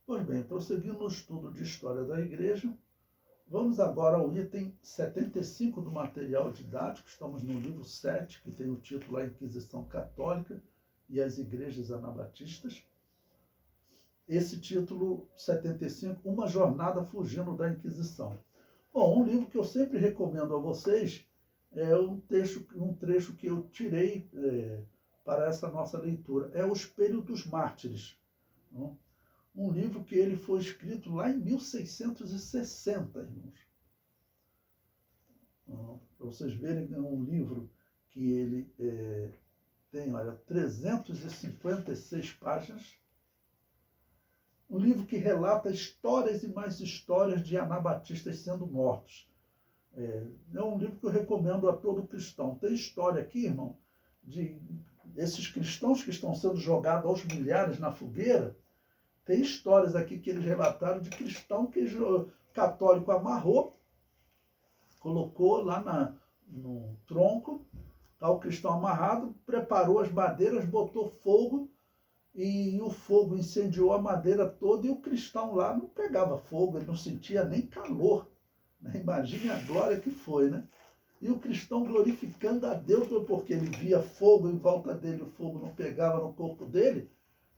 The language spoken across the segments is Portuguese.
Pois bem, prosseguindo no estudo de História da Igreja, vamos agora ao item 75 do material didático. Estamos no livro 7, que tem o título A Inquisição Católica e as Igrejas Anabatistas. Esse título 75, Uma Jornada Fugindo da Inquisição. Bom, um livro que eu sempre recomendo a vocês é um trecho que eu tirei para essa nossa leitura. É O Espelho dos Mártires. Não? Um livro que ele foi escrito lá em 1660, irmãos. Para vocês verem, é um livro que ele tem, olha, 356 páginas. Um livro que relata histórias e mais histórias de anabatistas sendo mortos. É um livro que eu recomendo a todo cristão. Tem história aqui, irmão, de esses cristãos que estão sendo jogados aos milhares na fogueira. Tem histórias aqui que eles relataram de cristão que o católico amarrou, colocou lá no tronco, tá, o cristão amarrado, preparou as madeiras, botou fogo, e o fogo incendiou a madeira toda e o cristão lá não pegava fogo, ele não sentia nem calor. Né? Imagine a glória que foi, né? E o cristão glorificando a Deus porque ele via fogo em volta dele, o fogo não pegava no corpo dele,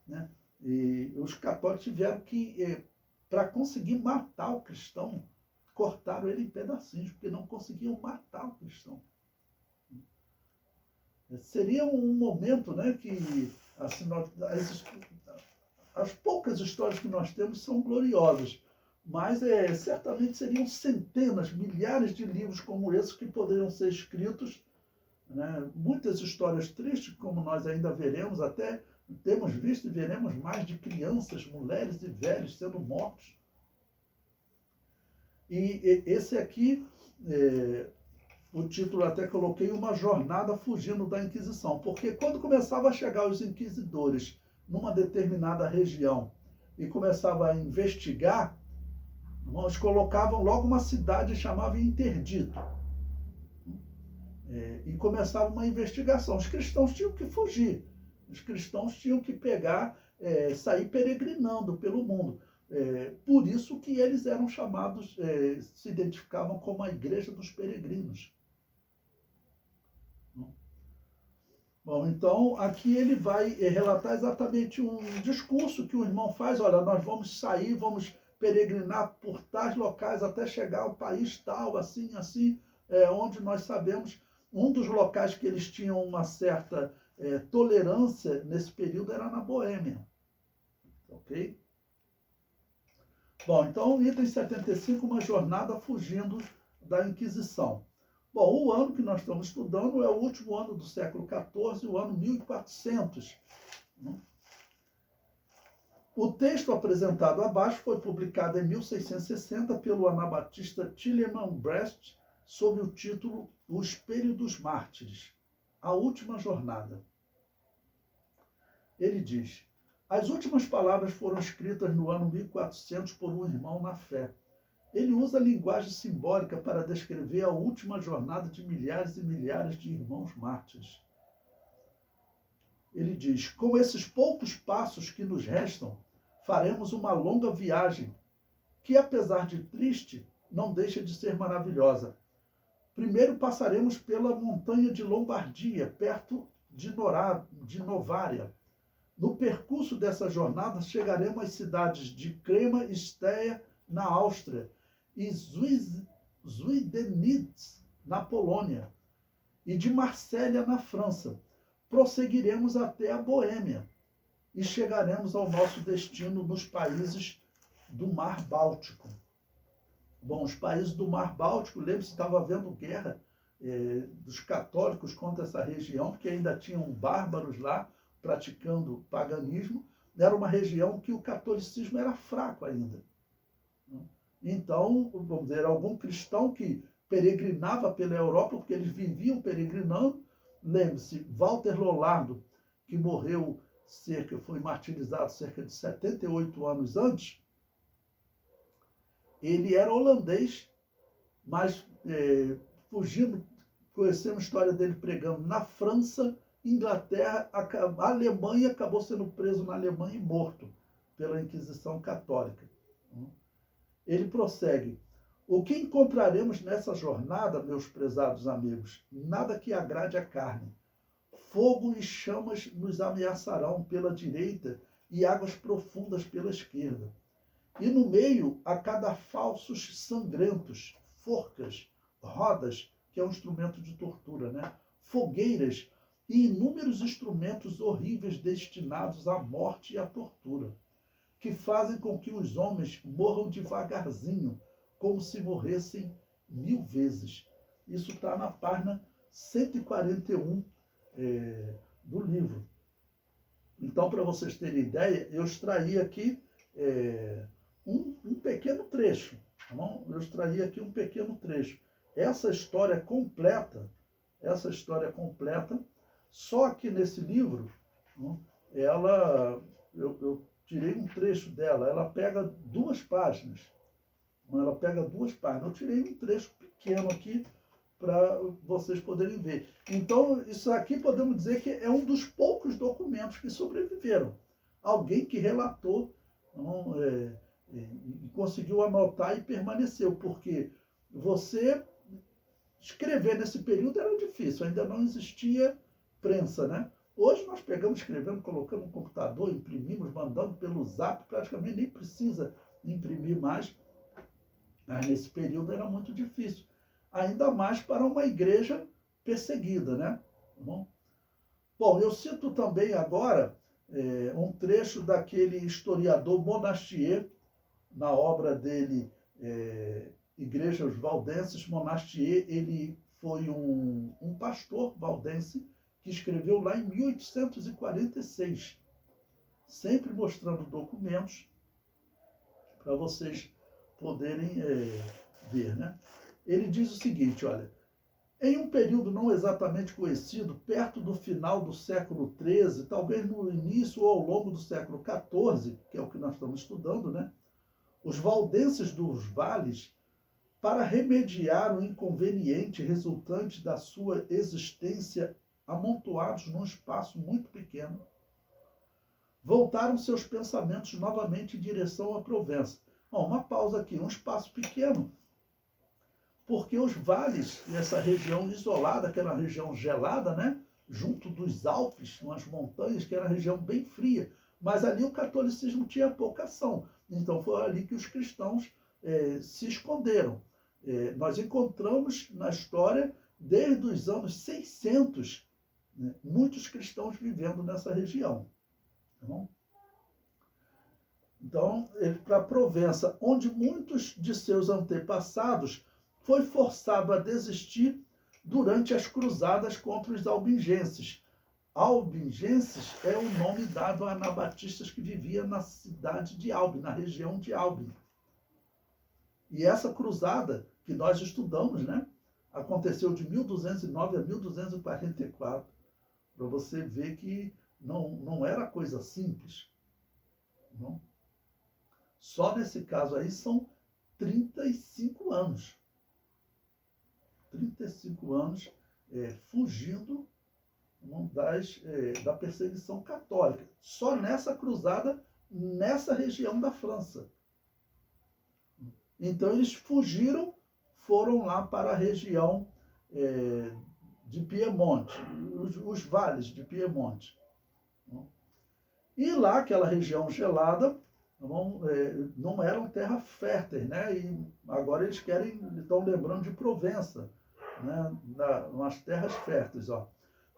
né? E os católicos tiveram que, para conseguir matar o cristão, cortaram ele em pedacinhos, porque não conseguiam matar o cristão. Seria um momento, né, que assim, as poucas histórias que nós temos são gloriosas, mas certamente seriam centenas, milhares de livros como esse que poderiam ser escritos, né? Muitas histórias tristes, como nós ainda veremos, até temos visto e veremos mais de crianças, mulheres e velhos sendo mortos. E esse aqui, o título até coloquei, Uma Jornada Fugindo da Inquisição, porque quando começava a chegar os inquisidores numa determinada região e começava a investigar, eles colocavam logo uma cidade e chamavam interdito. E começava uma investigação. Os cristãos tinham que fugir. Os cristãos tinham que sair peregrinando pelo mundo. Por isso que eles eram chamados, se identificavam como a Igreja dos Peregrinos. Bom, então aqui ele vai relatar exatamente um discurso que o irmão faz. Olha, nós vamos sair, vamos peregrinar por tais locais até chegar ao país tal, assim, onde nós sabemos, um dos locais que eles tinham uma certa tolerância nesse período era na Boêmia. Ok? Bom, então, item 75, Uma Jornada Fugindo da Inquisição. Bom, o ano que nós estamos estudando é o último ano do século XIV, o ano 1400. O texto apresentado abaixo foi publicado em 1660 pelo anabatista Tilleman Brest, sob o título O Espelho dos Mártires, a Última Jornada. Ele diz: as últimas palavras foram escritas no ano 1400 por um irmão na fé. Ele usa a linguagem simbólica para descrever a última jornada de milhares e milhares de irmãos mártires. Ele diz: com esses poucos passos que nos restam, faremos uma longa viagem, que apesar de triste, não deixa de ser maravilhosa. Primeiro passaremos pela montanha de Lombardia, perto de Novária. No percurso dessa jornada, chegaremos às cidades de Crema e Steia, na Áustria, e Zwidenitz, na Polônia, e de Marsella, na França. Prosseguiremos até a Boêmia e chegaremos ao nosso destino nos países do Mar Báltico. Bom, os países do Mar Báltico, lembre-se, estava havendo guerra dos católicos contra essa região, porque ainda tinham bárbaros lá praticando paganismo. Era uma região que o catolicismo era fraco ainda. Então, vamos dizer, algum cristão que peregrinava pela Europa, porque eles viviam peregrinando. Lembre-se, Walter Lollardo, que morreu foi martirizado cerca de 78 anos antes, ele era holandês, mas fugindo, conhecemos a história dele pregando na França, Inglaterra, a Alemanha, acabou sendo preso na Alemanha e morto pela Inquisição Católica. Ele prossegue: o que encontraremos nessa jornada, meus prezados amigos? Nada que agrade a carne. Fogo e chamas nos ameaçarão pela direita e águas profundas pela esquerda. E no meio, a cadafalsos sangrentos, forcas, rodas, que é um instrumento de tortura, né? Fogueiras e inúmeros instrumentos horríveis destinados à morte e à tortura, que fazem com que os homens morram devagarzinho, como se morressem 1000 vezes. Isso está na página 141 do livro. Então, para vocês terem ideia, eu extraí aqui um pequeno trecho. Tá bom? Eu extraí aqui um pequeno trecho. Essa história completa, só que nesse livro, eu tirei um trecho dela, ela pega 2 páginas. Eu tirei um trecho pequeno aqui para vocês poderem ver. Então, isso aqui podemos dizer que é um dos poucos documentos que sobreviveram. Alguém que relatou e conseguiu anotar e permaneceu, porque você escrever nesse período era difícil, ainda não existia prensa, né? Hoje nós pegamos, escrevendo, colocando no computador, imprimimos, mandando pelo Zap, praticamente nem precisa imprimir mais. Mas nesse período era muito difícil. Ainda mais para uma igreja perseguida, né? Bom, eu cito também agora um trecho daquele historiador Monastier, na obra dele, Igrejas Valdenses. Monastier, ele foi um pastor valdense que escreveu lá em 1846, sempre mostrando documentos para vocês poderem ver, né? Ele diz o seguinte, olha: em um período não exatamente conhecido, perto do final do século XIII, talvez no início ou ao longo do século XIV, que é o que nós estamos estudando, né? Os valdenses dos vales, para remediar o inconveniente resultante da sua existência amontoados num espaço muito pequeno, voltaram seus pensamentos novamente em direção à Provença. Bom, uma pausa aqui, um espaço pequeno, porque os vales, essa região isolada, que era uma região gelada, né? Junto dos Alpes, umas montanhas, que era uma região bem fria, mas ali o catolicismo tinha pouca ação. Então foi ali que os cristãos se esconderam. Nós encontramos na história, desde os anos 600, né, muitos cristãos vivendo nessa região. Tá bom? Então, para a Provença, onde muitos de seus antepassados foi forçado a desistir durante as cruzadas contra os albingenses. Albingenses é o nome dado a anabatistas que viviam na cidade de Albi, na região de Albi. E essa cruzada que nós estudamos, né, aconteceu de 1209 a 1244, para você ver que não era coisa simples. Não? Só nesse caso aí são 35 anos. 35 anos fugindo da perseguição católica. Só nessa cruzada, nessa região da França. Então eles fugiram, foram lá para a região de Piemonte, os vales de Piemonte. E lá, aquela região gelada, não eram terras férteis, né? E agora eles estão lembrando de Provença, né? Umas terras férteis, ó.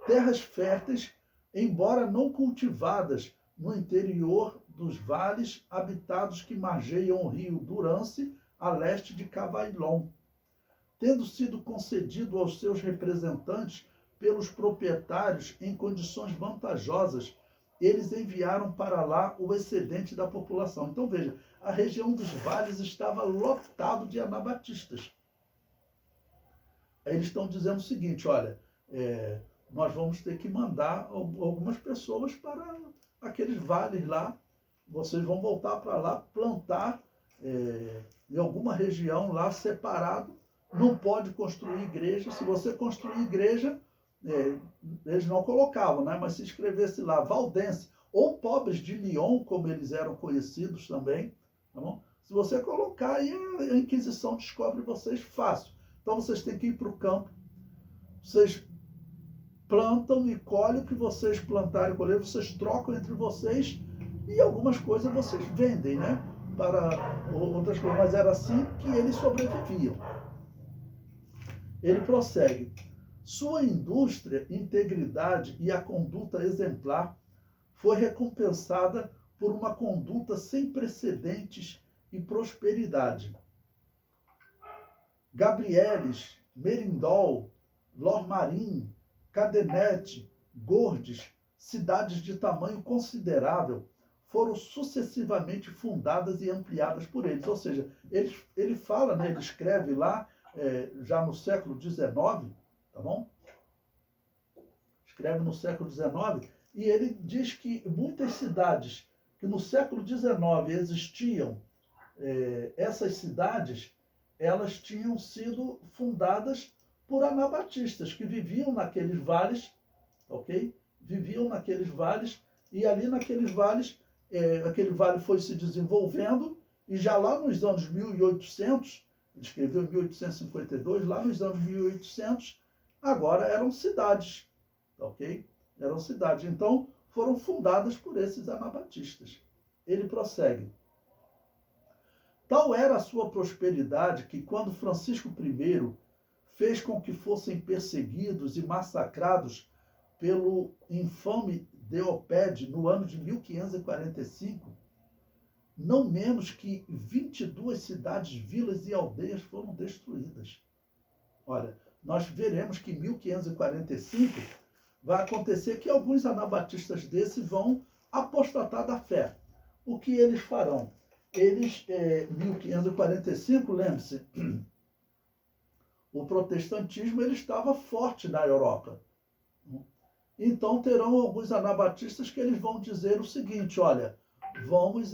Terras férteis, embora não cultivadas no interior dos vales habitados que margeiam o rio Durance, a leste de Cavaillon, tendo sido concedido aos seus representantes pelos proprietários em condições vantajosas, eles enviaram para lá o excedente da população. Então, veja, a região dos vales estava lotado de anabatistas. Aí eles estão dizendo o seguinte, olha, nós vamos ter que mandar algumas pessoas para aqueles vales lá, vocês vão voltar para lá, plantar em alguma região lá separado, não pode construir igreja. Se você construir igreja, eles não colocavam, né? Mas se escrevesse lá Valdense ou pobres de Lyon, como eles eram conhecidos também, tá bom? Se você colocar aí, a Inquisição descobre vocês fácil. Então vocês têm que ir para o campo, vocês plantam e colhem o que vocês plantarem e colherem, vocês trocam entre vocês e algumas coisas vocês vendem, né? Para outras coisas, mas era assim que eles sobreviviam. Ele prossegue. Sua indústria, integridade e a conduta exemplar foi recompensada por uma conduta sem precedentes e prosperidade. Gabrieles, Merindol, Lormarin, Cadenet, Gordes, cidades de tamanho considerável, foram sucessivamente fundadas e ampliadas por eles. Ou seja, ele fala, né, ele escreve lá, já no século XIX, tá bom? Escreve no século XIX, e ele diz que muitas cidades que no século XIX existiam, essas cidades, elas tinham sido fundadas por anabatistas que viviam naqueles vales, ok? Viviam naqueles vales, e ali naqueles vales, aquele vale foi se desenvolvendo, e já lá nos anos 1800, ele escreveu em 1852, lá nos anos 1800, agora eram cidades, ok? Eram cidades. Então, foram fundadas por esses anabatistas. Ele prossegue. Tal era a sua prosperidade que, quando Francisco I fez com que fossem perseguidos e massacrados pelo infame Deopede no ano de 1545, não menos que 22 cidades, vilas e aldeias foram destruídas. Olha, nós veremos que em 1545 vai acontecer que alguns anabatistas desses vão apostatar da fé. O que eles farão? Eles, 1545, lembre-se, o protestantismo ele estava forte na Europa. Então terão alguns anabatistas que eles vão dizer o seguinte, olha, vamos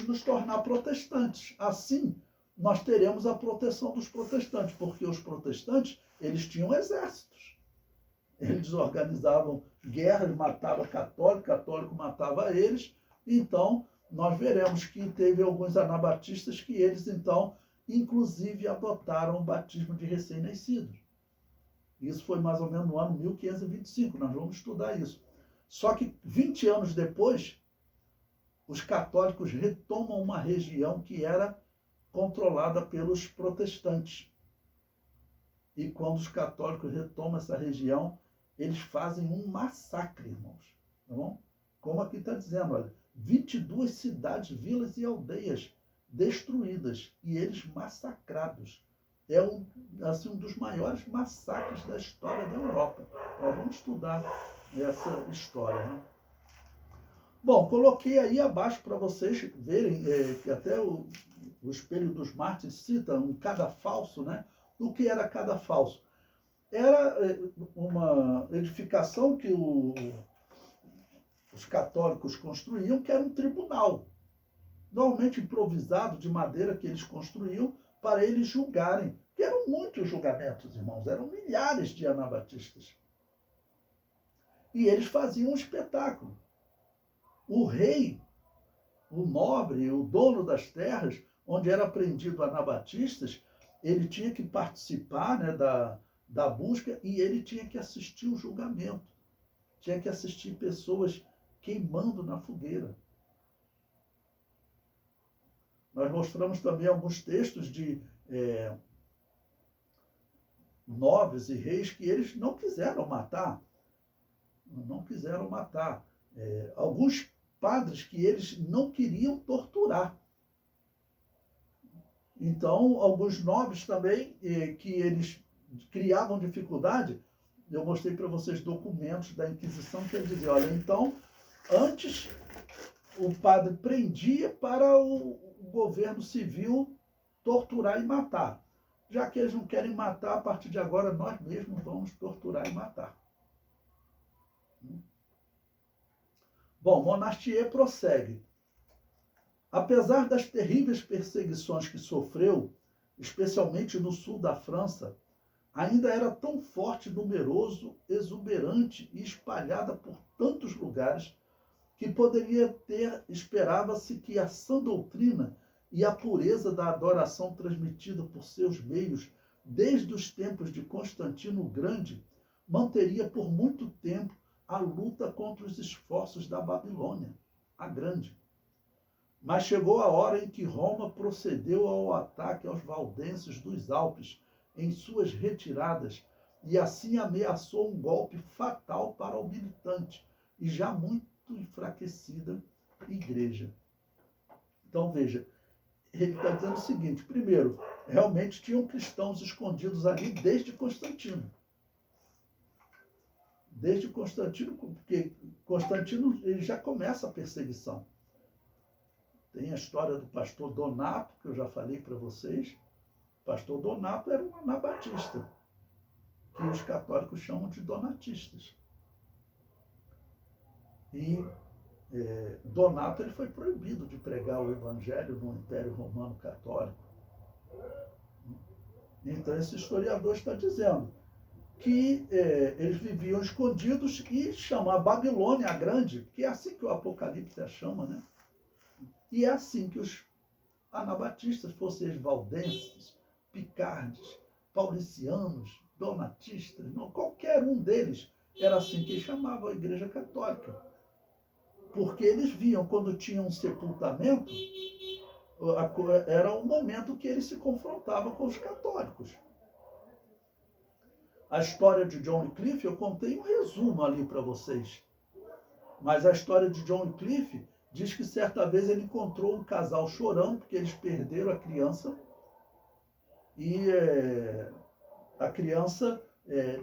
nos tornar protestantes. Assim, nós teremos a proteção dos protestantes, porque os protestantes, eles tinham exércitos. Eles organizavam guerras, matavam católico, católico matava eles. Então, nós veremos que teve alguns anabatistas que eles, então, inclusive adotaram o batismo de recém-nascidos. Isso foi mais ou menos no ano 1525, nós vamos estudar isso. Só que 20 anos depois, os católicos retomam uma região que era controlada pelos protestantes. E quando os católicos retomam essa região, eles fazem um massacre, irmãos. Tá bom? Como aqui está dizendo, olha, 22 cidades, vilas e aldeias destruídas e eles massacrados. É um dos maiores massacres da história da Europa. Nós vamos estudar essa história, né? Bom, coloquei aí abaixo para vocês verem que até o Espelho dos Mártires cita um cadafalso, né? O que era cadafalso? Era uma edificação que os católicos construíam, que era um tribunal, normalmente improvisado de madeira que eles construíam para eles julgarem, que eram muitos julgamentos, irmãos, eram milhares de anabatistas. E eles faziam um espetáculo. O rei, o nobre, o dono das terras, onde era prendido anabatistas, ele tinha que participar, né, da busca e ele tinha que assistir o julgamento. Tinha que assistir pessoas queimando na fogueira. Nós mostramos também alguns textos de nobres e reis que eles não quiseram matar. Não quiseram matar. Alguns padres que eles não queriam torturar. Então, alguns nobres também, que eles criavam dificuldade, eu mostrei para vocês documentos da Inquisição que ele dizia, olha, então, antes o padre prendia para o governo civil torturar e matar. Já que eles não querem matar, a partir de agora nós mesmos vamos torturar e matar. Bom, Monastier prossegue. Apesar das terríveis perseguições que sofreu, especialmente no sul da França, ainda era tão forte, numeroso, exuberante e espalhada por tantos lugares, que poderia ter, esperava-se que a sã doutrina e a pureza da adoração transmitida por seus meios desde os tempos de Constantino o Grande manteria por muito tempo a luta contra os esforços da Babilônia, a Grande. Mas chegou a hora em que Roma procedeu ao ataque aos valdenses dos Alpes em suas retiradas e assim ameaçou um golpe fatal para o militante e já muito enfraquecida igreja. Então, veja, ele está dizendo o seguinte: primeiro, realmente tinham cristãos escondidos ali desde Constantino. Desde Constantino, porque Constantino ele já começa a perseguição. Tem a história do pastor Donato, que eu já falei para vocês. O pastor Donato era um anabatista, que os católicos chamam de donatistas. E Donato ele foi proibido de pregar o evangelho no Império Romano Católico. Então, esse historiador está dizendo que eles viviam escondidos e chamam a Babilônia a Grande, que é assim que o Apocalipse a chama, né? E é assim que os anabatistas, fossem eles valdenses, picardes, paulicianos, donatistas, não, qualquer um deles, era assim que eles chamavam a Igreja Católica. Porque eles viam, quando tinha um sepultamento, era um momento que eles se confrontavam com os católicos. A história de John Wycliffe, eu contei um resumo ali para vocês. Mas a história de John Wycliffe diz que certa vez ele encontrou um casal chorando porque eles perderam a criança e a criança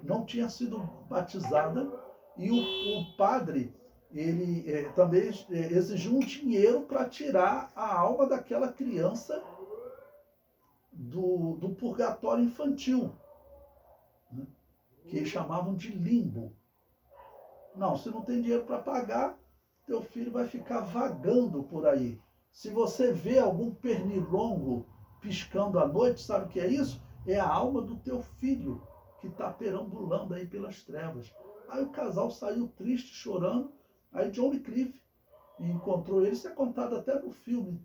não tinha sido batizada e o padre ele também exigiu um dinheiro para tirar a alma daquela criança do purgatório infantil, né, que chamavam de limbo. Não, se não tem dinheiro para pagar, teu filho vai ficar vagando por aí. Se você vê algum pernilongo piscando à noite, sabe o que é isso? É a alma do teu filho que está perambulando aí pelas trevas. Aí o casal saiu triste, chorando. Aí John Wycliffe encontrou ele. Isso é contado até no filme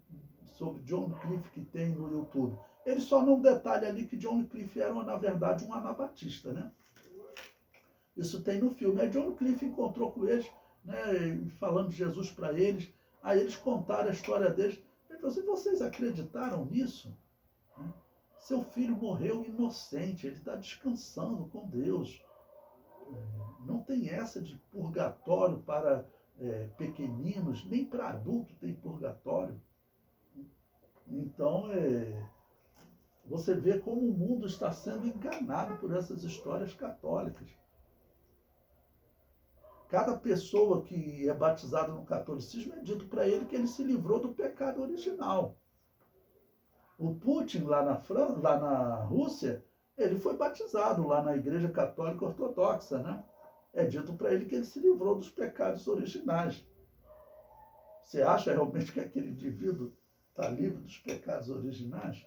sobre John Wycliffe que tem no YouTube. Ele só não detalha ali que John Wycliffe era, na verdade, um anabatista, né? Isso tem no filme. Aí John Wycliffe encontrou com eles, né, falando de Jesus para eles. Aí eles contaram a história deles. Ele falou assim: vocês acreditaram nisso? Seu filho morreu inocente, ele está descansando com Deus. Não tem essa de purgatório para pequeninos, nem para adulto tem purgatório. Então, você vê como o mundo está sendo enganado por essas histórias católicas. Cada pessoa que é batizada no catolicismo é dito para ele que ele se livrou do pecado original. O Putin, lá na Rússia, ele foi batizado lá na Igreja Católica Ortodoxa, né? É dito para ele que ele se livrou dos pecados originais. Você acha realmente que aquele indivíduo está livre dos pecados originais?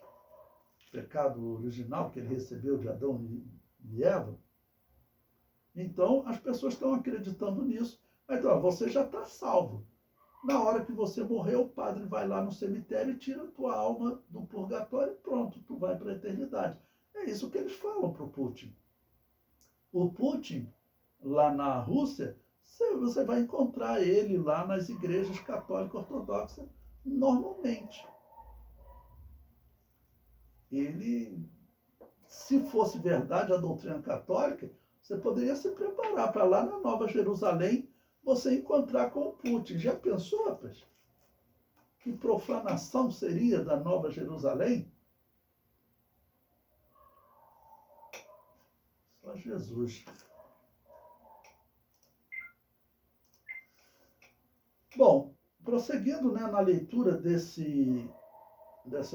O pecado original que ele recebeu de Adão e Eva? Então, as pessoas estão acreditando nisso. Então, você já está salvo. Na hora que você morrer, o padre vai lá no cemitério e tira a tua alma do purgatório e pronto, tu vai para a eternidade. É isso que eles falam para o Putin. O Putin, lá na Rússia, você vai encontrar ele lá nas igrejas católicas ortodoxas normalmente. Ele, se fosse verdade a doutrina católica, você poderia se preparar para lá na Nova Jerusalém você encontrar com o Putin. Já pensou, rapaz? Que profanação seria da Nova Jerusalém? Só Jesus. Bom, prosseguindo, né, na leitura dessa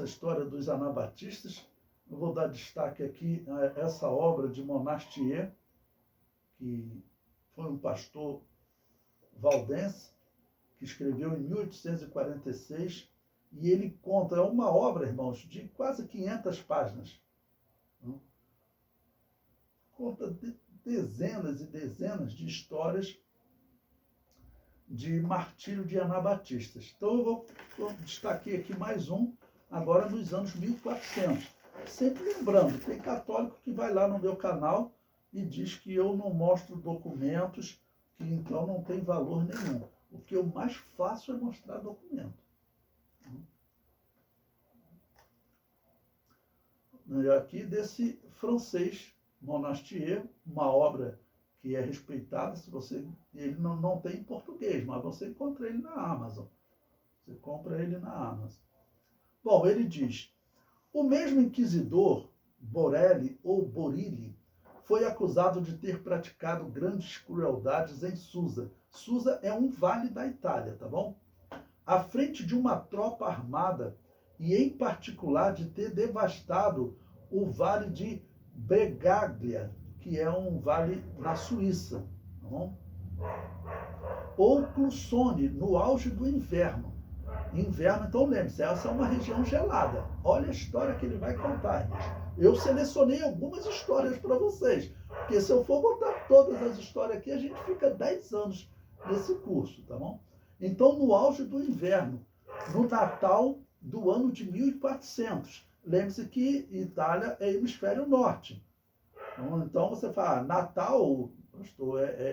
história dos anabatistas, eu vou dar destaque aqui a essa obra de Monastier, que foi um pastor valdense, que escreveu em 1846, e ele conta, é uma obra, irmãos, de quase 500 páginas. Conta dezenas e dezenas de histórias de martírio de anabatistas. Então eu destaquei aqui mais um, agora nos anos 1400. Sempre lembrando, tem católico que vai lá no meu canal e diz que eu não mostro documentos, que então não tem valor nenhum. O que eu mais faço é mostrar documento. E aqui desse francês, Monastier, uma obra que é respeitada, se você, ele não tem em português, mas você encontra ele na Amazon. Você compra ele na Amazon. Bom, ele diz: o mesmo inquisidor, Borelli ou Borilli, foi acusado de ter praticado grandes crueldades em Susa. Susa é um vale da Itália, tá bom? À frente de uma tropa armada e, em particular, de ter devastado o vale de Bregaglia, que é um vale na Suíça, tá bom? Ou Clusone, no auge do inverno. Inverno, então lembre-se, essa é uma região gelada. Olha a história que ele vai contar. Eu selecionei algumas histórias para vocês, porque se eu for botar todas as histórias aqui, a gente fica 10 anos nesse curso, tá bom? Então, no auge do inverno, no Natal do ano de 1400. Lembre-se que Itália é hemisfério norte. Então, você fala, Natal,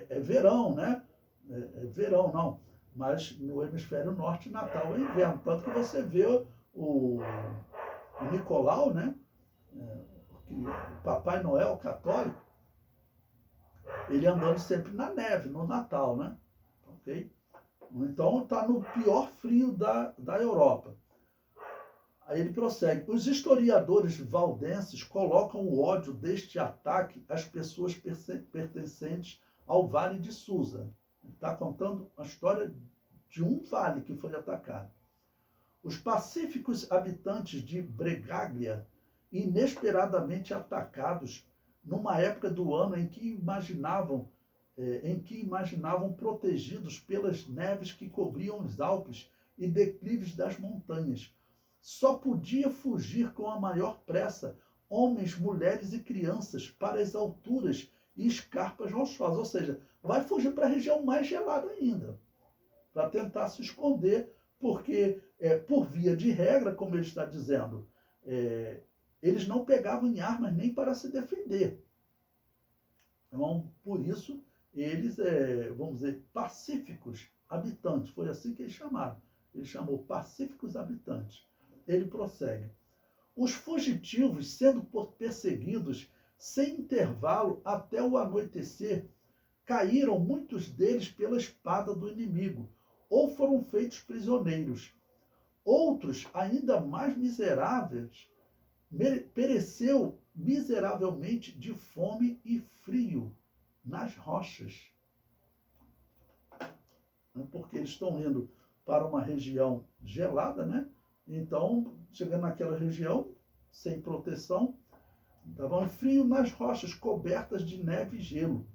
é verão, né? É verão, não. Mas no hemisfério norte, Natal é inverno. Tanto que você vê o Nicolau, né? O Papai Noel católico, ele andando sempre na neve, no Natal, né? Ok? Então está no pior frio da Europa. Aí ele prossegue. Os historiadores valdenses colocam o ódio deste ataque às pessoas pertencentes ao Vale de Susa. Está contando a história de um vale que foi atacado. Os pacíficos habitantes de Bregaglia, inesperadamente atacados numa época do ano em que imaginavam protegidos pelas neves que cobriam os Alpes e declives das montanhas. Só podia fugir com a maior pressa homens, mulheres e crianças para as alturas e escarpas rochosas. Ou seja, vai fugir para a região mais gelada ainda, para tentar se esconder, porque, por via de regra, como ele está dizendo, eles não pegavam em armas nem para se defender. Então, por isso, eles, vamos dizer, pacíficos habitantes, foi assim que eles chamaram. Ele chamou pacíficos habitantes. Ele prossegue. Os fugitivos, sendo perseguidos sem intervalo até o anoitecer, caíram muitos deles pela espada do inimigo, ou foram feitos prisioneiros. Outros, ainda mais miseráveis, pereceu miseravelmente de fome e frio nas rochas. Porque eles estão indo para uma região gelada, né? Então, chegando naquela região, sem proteção, estavam frio nas rochas, cobertas de neve e gelo.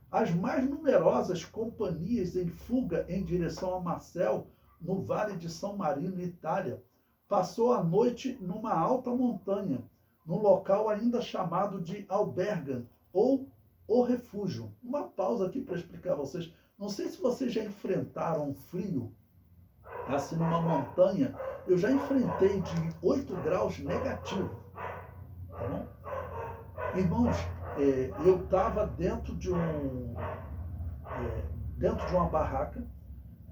As mais numerosas companhias em fuga em direção a Marcel, no Vale de São Marino, Itália, passou a noite numa alta montanha, num local ainda chamado de Alberga, ou o refúgio. Uma pausa aqui para explicar a vocês. Não sei se vocês já enfrentaram um frio, assim, numa montanha. Eu já enfrentei de 8 graus negativo. Tá bom? Irmãos, eu estava dentro de uma barraca,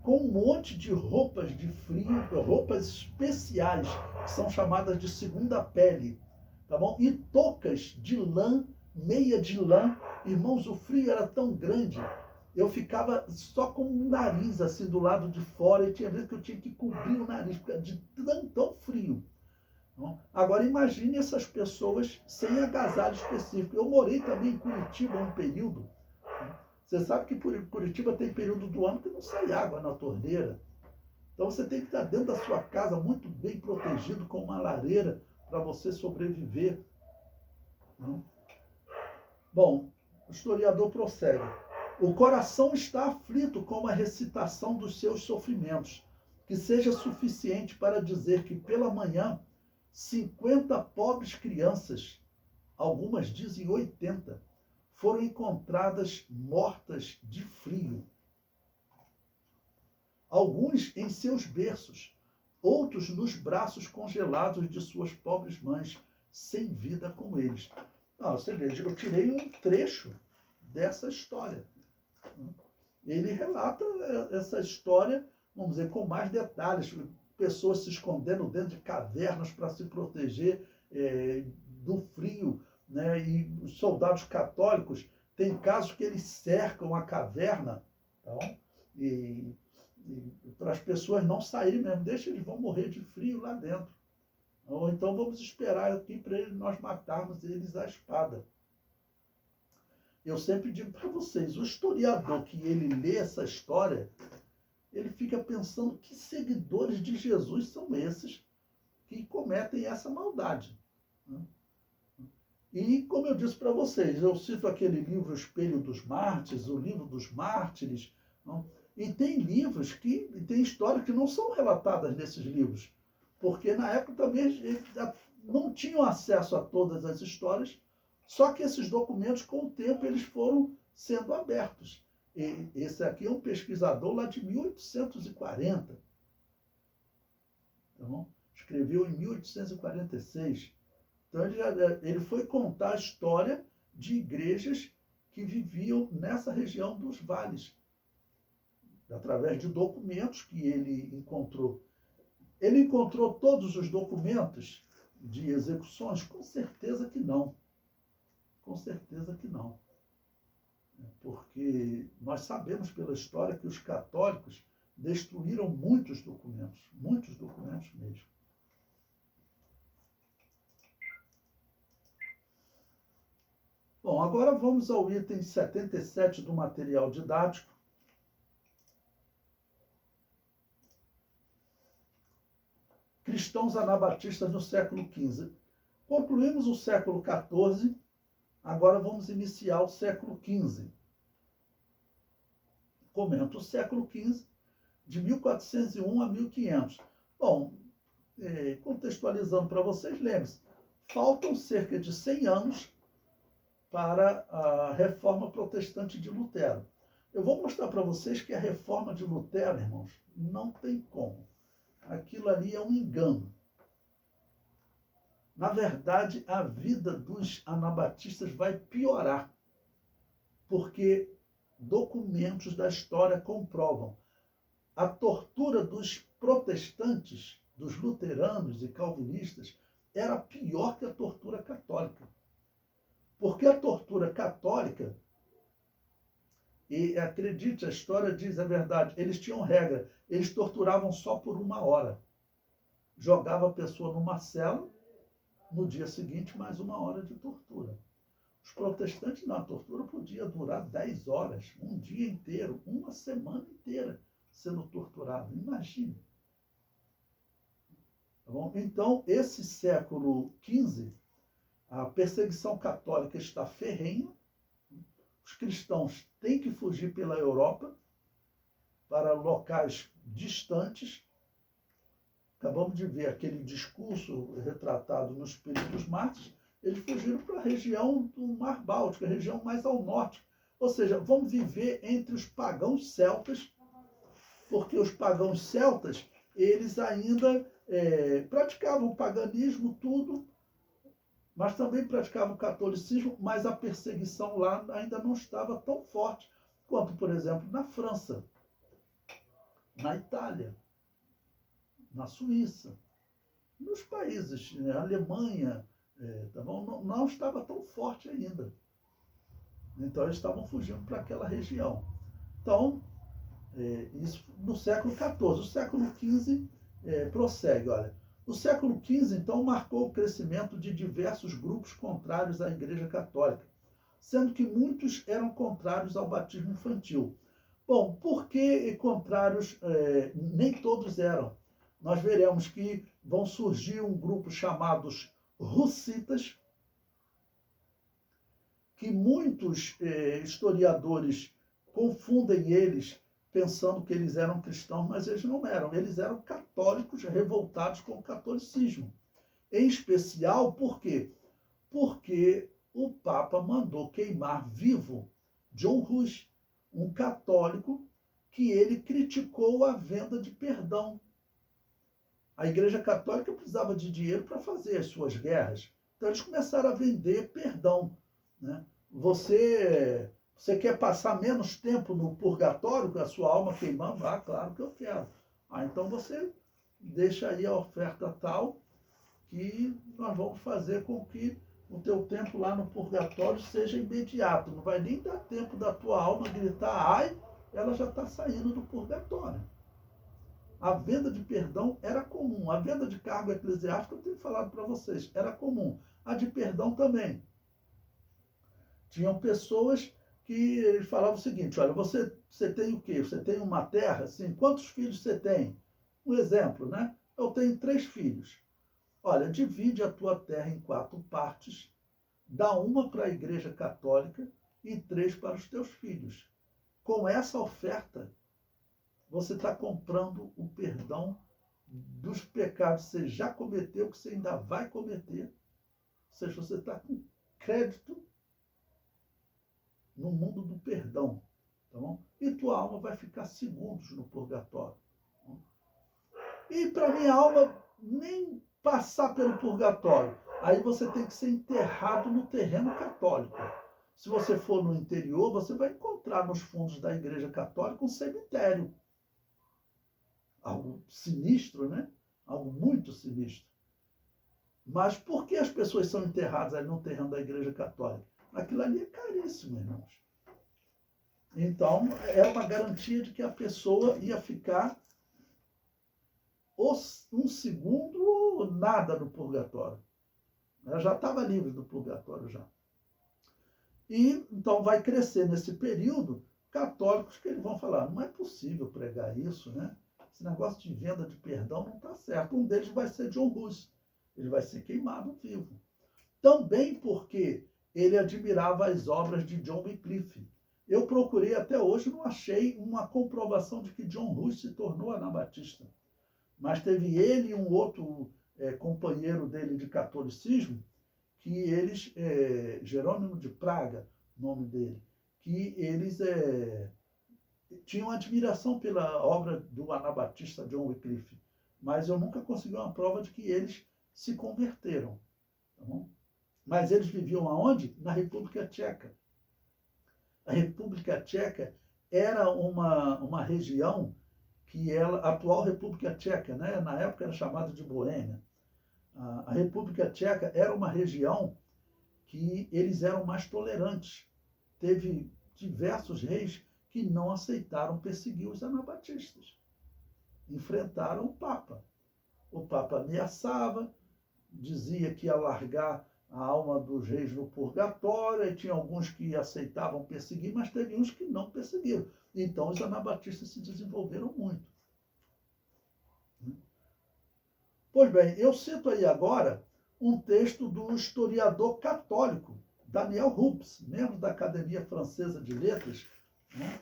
com um monte de roupas de frio, roupas especiais, que são chamadas de segunda pele, tá bom? E toucas de lã, meia de lã. Irmãos, o frio era tão grande, eu ficava só com o nariz assim do lado de fora, e tinha vezes que eu tinha que cobrir o nariz, de tão frio. Agora imagine essas pessoas sem agasalho específico. Eu morei também em Curitiba um período. Você sabe que Curitiba tem período do ano que não sai água na torneira. Então você tem que estar dentro da sua casa muito bem protegido com uma lareira para você sobreviver. Bom, o historiador prossegue. O coração está aflito com a recitação dos seus sofrimentos, que seja suficiente para dizer que pela manhã 50 pobres crianças, algumas dizem 80, foram encontradas mortas de frio. alguns em seus berços, outros nos braços congelados de suas pobres mães, sem vida como eles. Você veja, eu tirei um trecho dessa história. Ele relata essa história, vamos dizer, com mais detalhes. Pessoas se escondendo dentro de cavernas para se proteger do frio, né? E os soldados católicos, tem casos que eles cercam a caverna, então, e para as pessoas não saírem mesmo, deixa, eles vão morrer de frio lá dentro. Ou então vamos esperar aqui para nós matarmos eles à espada. Eu sempre digo para vocês, o historiador que ele lê essa história, ele fica pensando que seguidores de Jesus são esses que cometem essa maldade. E, como eu disse para vocês, eu cito aquele livro O Espelho dos Mártires, o livro dos Mártires, não? E tem livros tem histórias que não são relatadas nesses livros, porque na época também não tinham acesso a todas as histórias, só que esses documentos, com o tempo, eles foram sendo abertos. E esse aqui é um pesquisador lá de 1840. Então, escreveu em 1846. Então, ele foi contar a história de igrejas que viviam nessa região dos vales, através de documentos que ele encontrou. Ele encontrou todos os documentos de execuções? Com certeza que não. Com certeza que não. Porque nós sabemos pela história que os católicos destruíram muitos documentos mesmo. Bom, agora vamos ao item 77 do material didático. Cristãos anabatistas no século XV. Concluímos o século XIV, agora vamos iniciar o século XV. Comento o século XV, de 1401 a 1500. Bom, contextualizando para vocês, lembre-se, faltam cerca de 100 anos para a reforma protestante de Lutero. Eu vou mostrar para vocês que a reforma de Lutero, irmãos, não tem como. Aquilo ali é um engano. Na verdade, a vida dos anabatistas vai piorar, porque documentos da história comprovam a tortura dos protestantes, dos luteranos e calvinistas, era pior que a tortura católica. Porque a tortura católica, e acredite, a história diz a verdade, eles tinham regra, eles torturavam só por 1 hora. Jogava a pessoa numa cela, no dia seguinte mais 1 hora de tortura. Os protestantes não, a tortura podia durar 10 horas, um dia inteiro, uma semana inteira sendo torturado. Imagine. Tá bom? Então, esse século XV, a perseguição católica está ferrenha, os cristãos têm que fugir pela Europa para locais distantes. Acabamos de ver aquele discurso retratado no Espelho dos Mártires. Eles fugiram para a região do Mar Báltico, a região mais ao norte. Ou seja, vão viver entre os pagãos celtas, porque os pagãos celtas, eles ainda praticavam o paganismo, tudo, mas também praticavam o catolicismo, mas a perseguição lá ainda não estava tão forte quanto, por exemplo, na França, na Itália, na Suíça, nos países, a Alemanha, tá bom? Não estava tão forte ainda. Então, eles estavam fugindo para aquela região. Então, isso no século XIV. O século XV prossegue. Olha, o século XV, então, marcou o crescimento de diversos grupos contrários à Igreja Católica, sendo que muitos eram contrários ao batismo infantil. Bom, por que contrários? Nem todos eram. Nós veremos que vão surgir um grupo chamados russitas, que muitos historiadores confundem eles, pensando que eles eram cristãos, mas eles não eram. Eles eram católicos revoltados com o catolicismo. Em especial, por quê? Porque o Papa mandou queimar vivo John Hus, um católico que ele criticou a venda de perdão. A Igreja Católica precisava de dinheiro para fazer as suas guerras. Então eles começaram a vender perdão, né? Você quer passar menos tempo no purgatório com a sua alma queimando? Ah, claro que eu quero. Ah, então você deixa aí a oferta tal que nós vamos fazer com que o teu tempo lá no purgatório seja imediato. Não vai nem dar tempo da tua alma gritar, ai, ela já está saindo do purgatório. A venda de perdão era comum. A venda de cargo eclesiástico, eu tenho falado para vocês, era comum. A de perdão também. Tinham pessoas que eles falavam o seguinte, olha, você tem o quê? Você tem uma terra? Assim, quantos filhos você tem? Um exemplo, né? Eu tenho 3 filhos. Olha, divide a tua terra em 4 partes, dá uma para a Igreja Católica e 3 para os teus filhos. Com essa oferta, você está comprando o perdão dos pecados que você já cometeu, que você ainda vai cometer. Ou seja, você está com crédito no mundo do perdão. Tá bom? E tua alma vai ficar segundos no purgatório. Tá bom? E para minha alma nem passar pelo purgatório. Aí você tem que ser enterrado no terreno católico. Se você for no interior, você vai encontrar nos fundos da Igreja Católica um cemitério. Algo sinistro, né? Algo muito sinistro. Mas por que as pessoas são enterradas ali no terreno da Igreja Católica? Aquilo ali é caríssimo, irmãos. Então, é uma garantia de que a pessoa ia ficar um segundo ou nada no purgatório. Ela já estava livre do purgatório já. E então vai crescer nesse período católicos que eles vão falar, não é possível pregar isso, né? Esse negócio de venda de perdão não está certo. Um deles vai ser John Hus. Ele vai ser queimado vivo. Também porque ele admirava as obras de John Wycliffe. Eu procurei até hoje, não achei uma comprovação de que John Hus se tornou anabatista. Mas teve ele e um outro companheiro dele de catolicismo, que eles, Jerônimo de Praga, nome dele, que eles tinham admiração pela obra do anabatista John Wycliffe, mas eu nunca consegui uma prova de que eles se converteram. Tá bom? Mas eles viviam aonde? Na República Tcheca. A República Tcheca era uma região que ela, a atual República Tcheca, né? Na época era chamada de Boêmia. A República Tcheca era uma região que eles eram mais tolerantes. Teve diversos reis que não aceitaram perseguir os anabatistas. Enfrentaram o Papa. O Papa ameaçava, dizia que ia largar a alma dos reis no purgatório, e tinha alguns que aceitavam perseguir, mas teve uns que não perseguiram. Então os anabatistas se desenvolveram muito. Pois bem, eu cito aí agora um texto do historiador católico, Daniel Rupes, membro da Academia Francesa de Letras, né?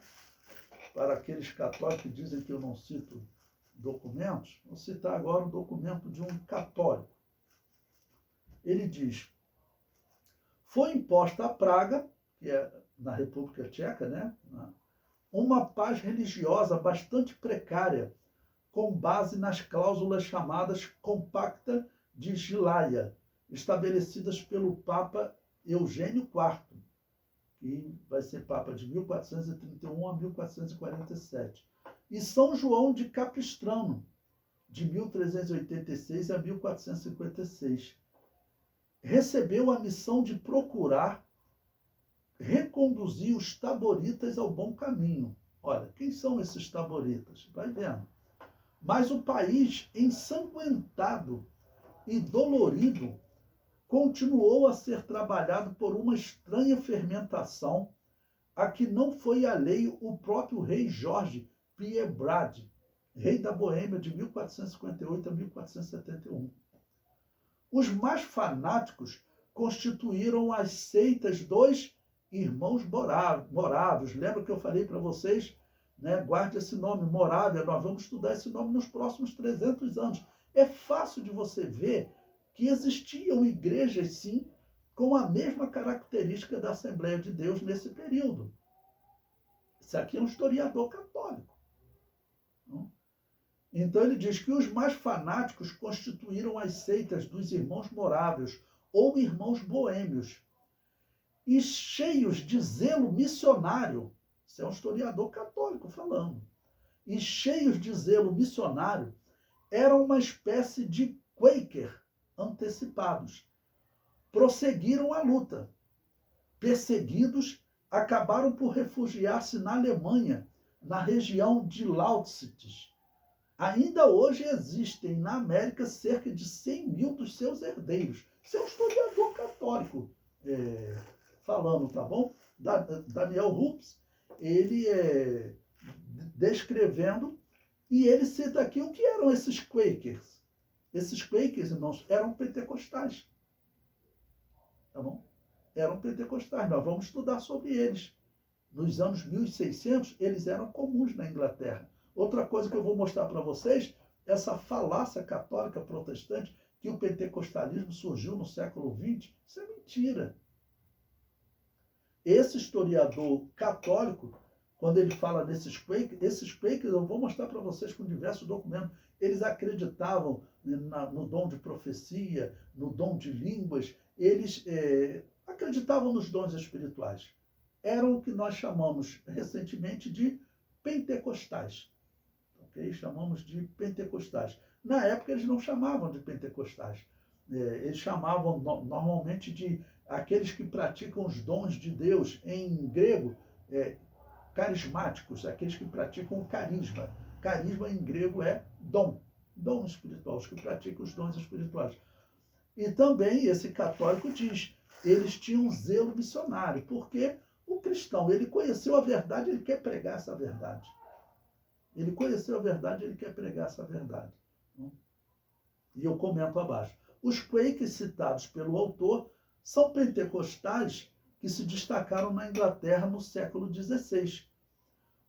Para aqueles católicos que dizem que eu não cito documentos, vou citar agora um documento de um católico. Ele diz, foi imposta a Praga, que é na República Tcheca, né? Uma paz religiosa bastante precária, com base nas cláusulas chamadas Compacta de Gilaia, estabelecidas pelo Papa Eugênio IV, que vai ser Papa de 1431 a 1447, e São João de Capistrano, de 1386 a 1456. Recebeu a missão de procurar reconduzir os taboritas ao bom caminho. Olha, quem são esses taboritas? Vai vendo. Mas o país, ensanguentado e dolorido, continuou a ser trabalhado por uma estranha fermentação a que não foi alheio o próprio rei Jorge Pierbrad, rei da Boêmia de 1458 a 1471. Os mais fanáticos constituíram as seitas dos irmãos morávios. Lembra que eu falei para vocês, né? Guarde esse nome, Morávia, nós vamos estudar esse nome nos próximos 300 anos. É fácil de você ver que existiam igrejas, sim, com a mesma característica da Assembleia de Deus nesse período. Isso aqui é um historiador católico. Então ele diz que os mais fanáticos constituíram as seitas dos irmãos moráveis ou irmãos boêmios, e cheios de zelo missionário, isso é um historiador católico falando, e cheios de zelo missionário, eram uma espécie de Quaker antecipados. Prosseguiram a luta. Perseguidos, acabaram por refugiar-se na Alemanha, na região de Lausitz. Ainda hoje existem na América cerca de 100 mil dos seus herdeiros. Isso é um historiador católico falando, tá bom? Daniel Rups, ele descrevendo, e ele cita aqui o que eram esses Quakers. Esses Quakers, irmãos, eram pentecostais. Tá bom? Eram pentecostais. Nós vamos estudar sobre eles. Nos anos 1600, eles eram comuns na Inglaterra. Outra coisa que eu vou mostrar para vocês, essa falácia católica protestante, que o pentecostalismo surgiu no século XX, isso é mentira. Esse historiador católico, quando ele fala desses Quakers, esses Quakers, eu vou mostrar para vocês com diversos documentos, eles acreditavam no dom de profecia, no dom de línguas, eles acreditavam nos dons espirituais. Eram o que nós chamamos recentemente de pentecostais. Okay? Chamamos de pentecostais. Na época eles não chamavam de pentecostais. Eles chamavam normalmente de aqueles que praticam os dons de Deus, em grego, carismáticos, aqueles que praticam o carisma. Carisma em grego é dom espiritual, os que praticam os dons espirituais. E também esse católico diz, eles tinham um zelo missionário, porque o cristão, ele conheceu a verdade, ele quer pregar essa verdade. Ele conheceu a verdade, ele quer pregar essa verdade. E eu comento abaixo. Os Quakers citados pelo autor são pentecostais que se destacaram na Inglaterra no século XVI.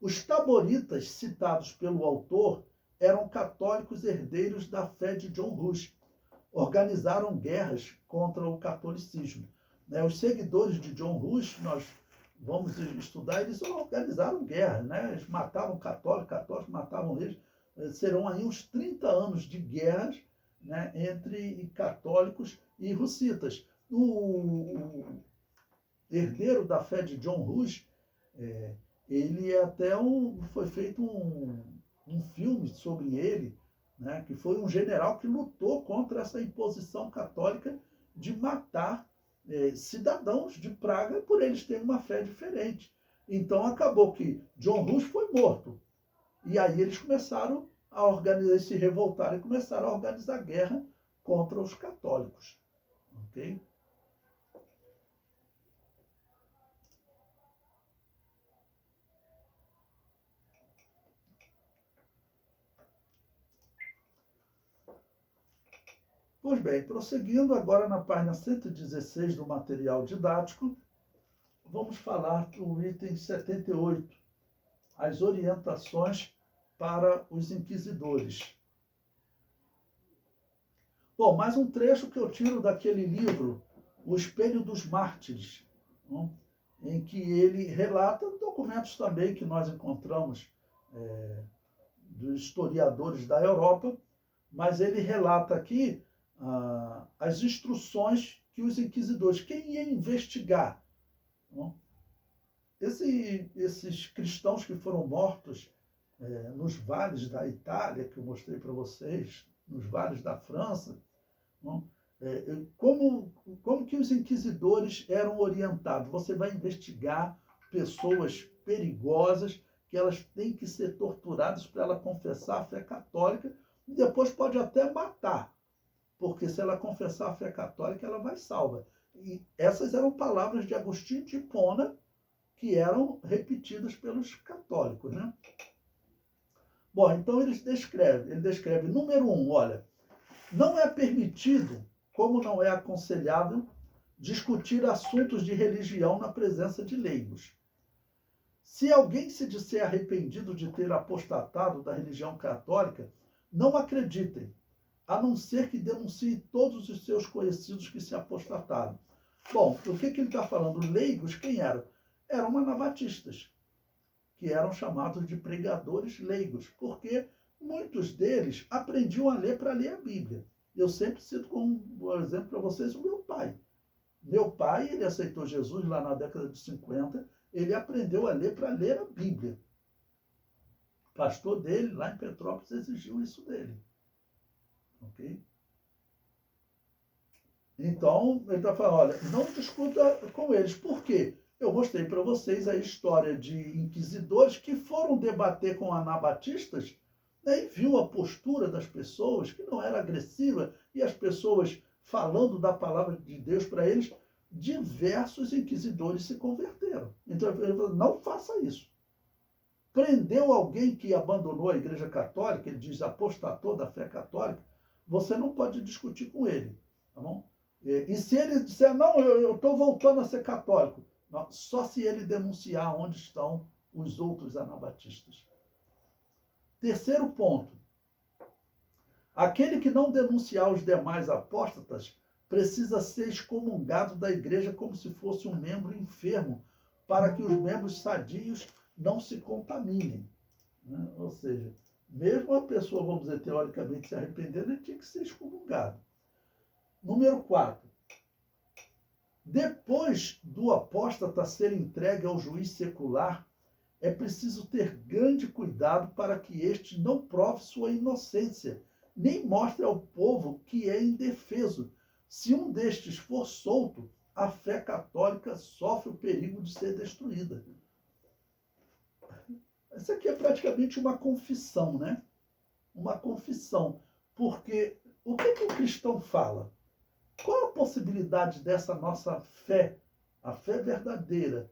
Os taboritas citados pelo autor eram católicos herdeiros da fé de John Hus. Organizaram guerras contra o catolicismo. Os seguidores de John Hus, nós vamos estudar, eles organizaram guerra, eles matavam católicos matavam eles. Serão aí uns 30 anos de guerras entre católicos e russitas. O herdeiro da fé de John Hus, ele até foi feito um filme sobre ele, que foi um general que lutou contra essa imposição católica de matar cidadãos de Praga por eles terem uma fé diferente. Então acabou que John Hus foi morto. E aí eles começaram a organizar, se revoltaram e começaram a organizar guerra contra os católicos. Ok? Pois bem, prosseguindo agora na página 116 do material didático, vamos falar do item 78, as orientações para os inquisidores. Bom, mais um trecho que eu tiro daquele livro, O Espelho dos Mártires, em que ele relata documentos também que nós encontramos dos historiadores da Europa, mas ele relata aqui as instruções que os inquisidores, quem ia investigar, esses cristãos que foram mortos nos vales da Itália, que eu mostrei para vocês, nos vales da França, como que os inquisidores eram orientados? Você vai investigar pessoas perigosas, que elas têm que ser torturadas para ela confessar a fé católica, e depois pode até matar, porque se ela confessar a fé católica, ela vai salva. E essas eram palavras de Agostinho de Hipona, que eram repetidas pelos católicos, Bom, então ele descreve, número 1, olha, não é permitido, como não é aconselhável, discutir assuntos de religião na presença de leigos. Se alguém se disser arrependido de ter apostatado da religião católica, não acreditem, a não ser que denuncie todos os seus conhecidos que se apostataram. Bom, o que ele está falando? Leigos, quem eram? Eram anabatistas, que eram chamados de pregadores leigos, porque muitos deles aprendiam a ler para ler a Bíblia. Eu sempre cito como exemplo para vocês o meu pai. Meu pai, ele aceitou Jesus lá na década de 50, ele aprendeu a ler para ler a Bíblia. O pastor dele, lá em Petrópolis, exigiu isso dele. Ok? Então, ele está falando, olha, não discuta com eles. Por quê? Eu mostrei para vocês a história de inquisidores que foram debater com anabatistas, né, e viu a postura das pessoas, que não era agressiva, e as pessoas falando da palavra de Deus para eles, diversos inquisidores se converteram. Então, ele falou, não faça isso. Prendeu alguém que abandonou a Igreja Católica, ele diz apostatou da fé católica, você não pode discutir com ele, tá bom? E se ele disser, não, eu estou voltando a ser católico, não, só se ele denunciar onde estão os outros anabatistas. Terceiro ponto. Aquele que não denunciar os demais apóstatas precisa ser excomungado da igreja como se fosse um membro enfermo, para que os membros sadios não se contaminem. Né? Ou seja, mesmo a pessoa, vamos dizer, teoricamente se arrependendo, ele tinha que ser excomungado. Número 4. Depois do apóstata ser entregue ao juiz secular, é preciso ter grande cuidado para que este não prove sua inocência, nem mostre ao povo que é indefeso. Se um destes for solto, a fé católica sofre o perigo de ser destruída. Isso aqui é praticamente uma confissão, né? Uma confissão. Porque o que o cristão fala? Qual a possibilidade dessa nossa fé, a fé verdadeira,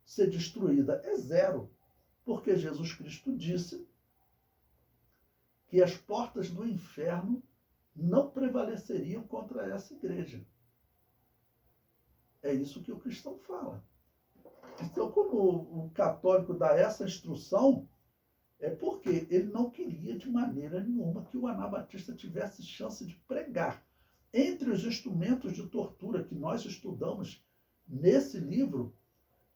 ser destruída? É zero. Porque Jesus Cristo disse que as portas do inferno não prevaleceriam contra essa igreja. É isso que o cristão fala. Então, quando o católico dá essa instrução, é porque ele não queria de maneira nenhuma que o anabatista tivesse chance de pregar. Entre os instrumentos de tortura que nós estudamos nesse livro,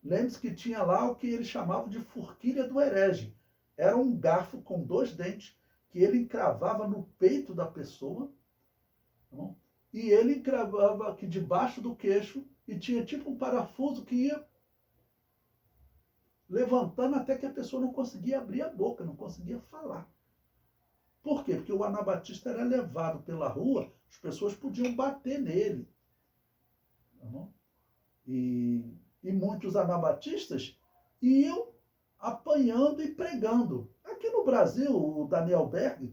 lembre-se que tinha lá o que eles chamavam de forquilha do herege. Era um garfo com 2 dentes que ele encravava no peito da pessoa, não? E ele encravava aqui debaixo do queixo e tinha tipo um parafuso que ia levantando até que a pessoa não conseguia abrir a boca, não conseguia falar. Por quê? Porque o anabatista era levado pela rua, as pessoas podiam bater nele. Não? E muitos anabatistas iam apanhando e pregando. Aqui no Brasil, o Daniel Berg,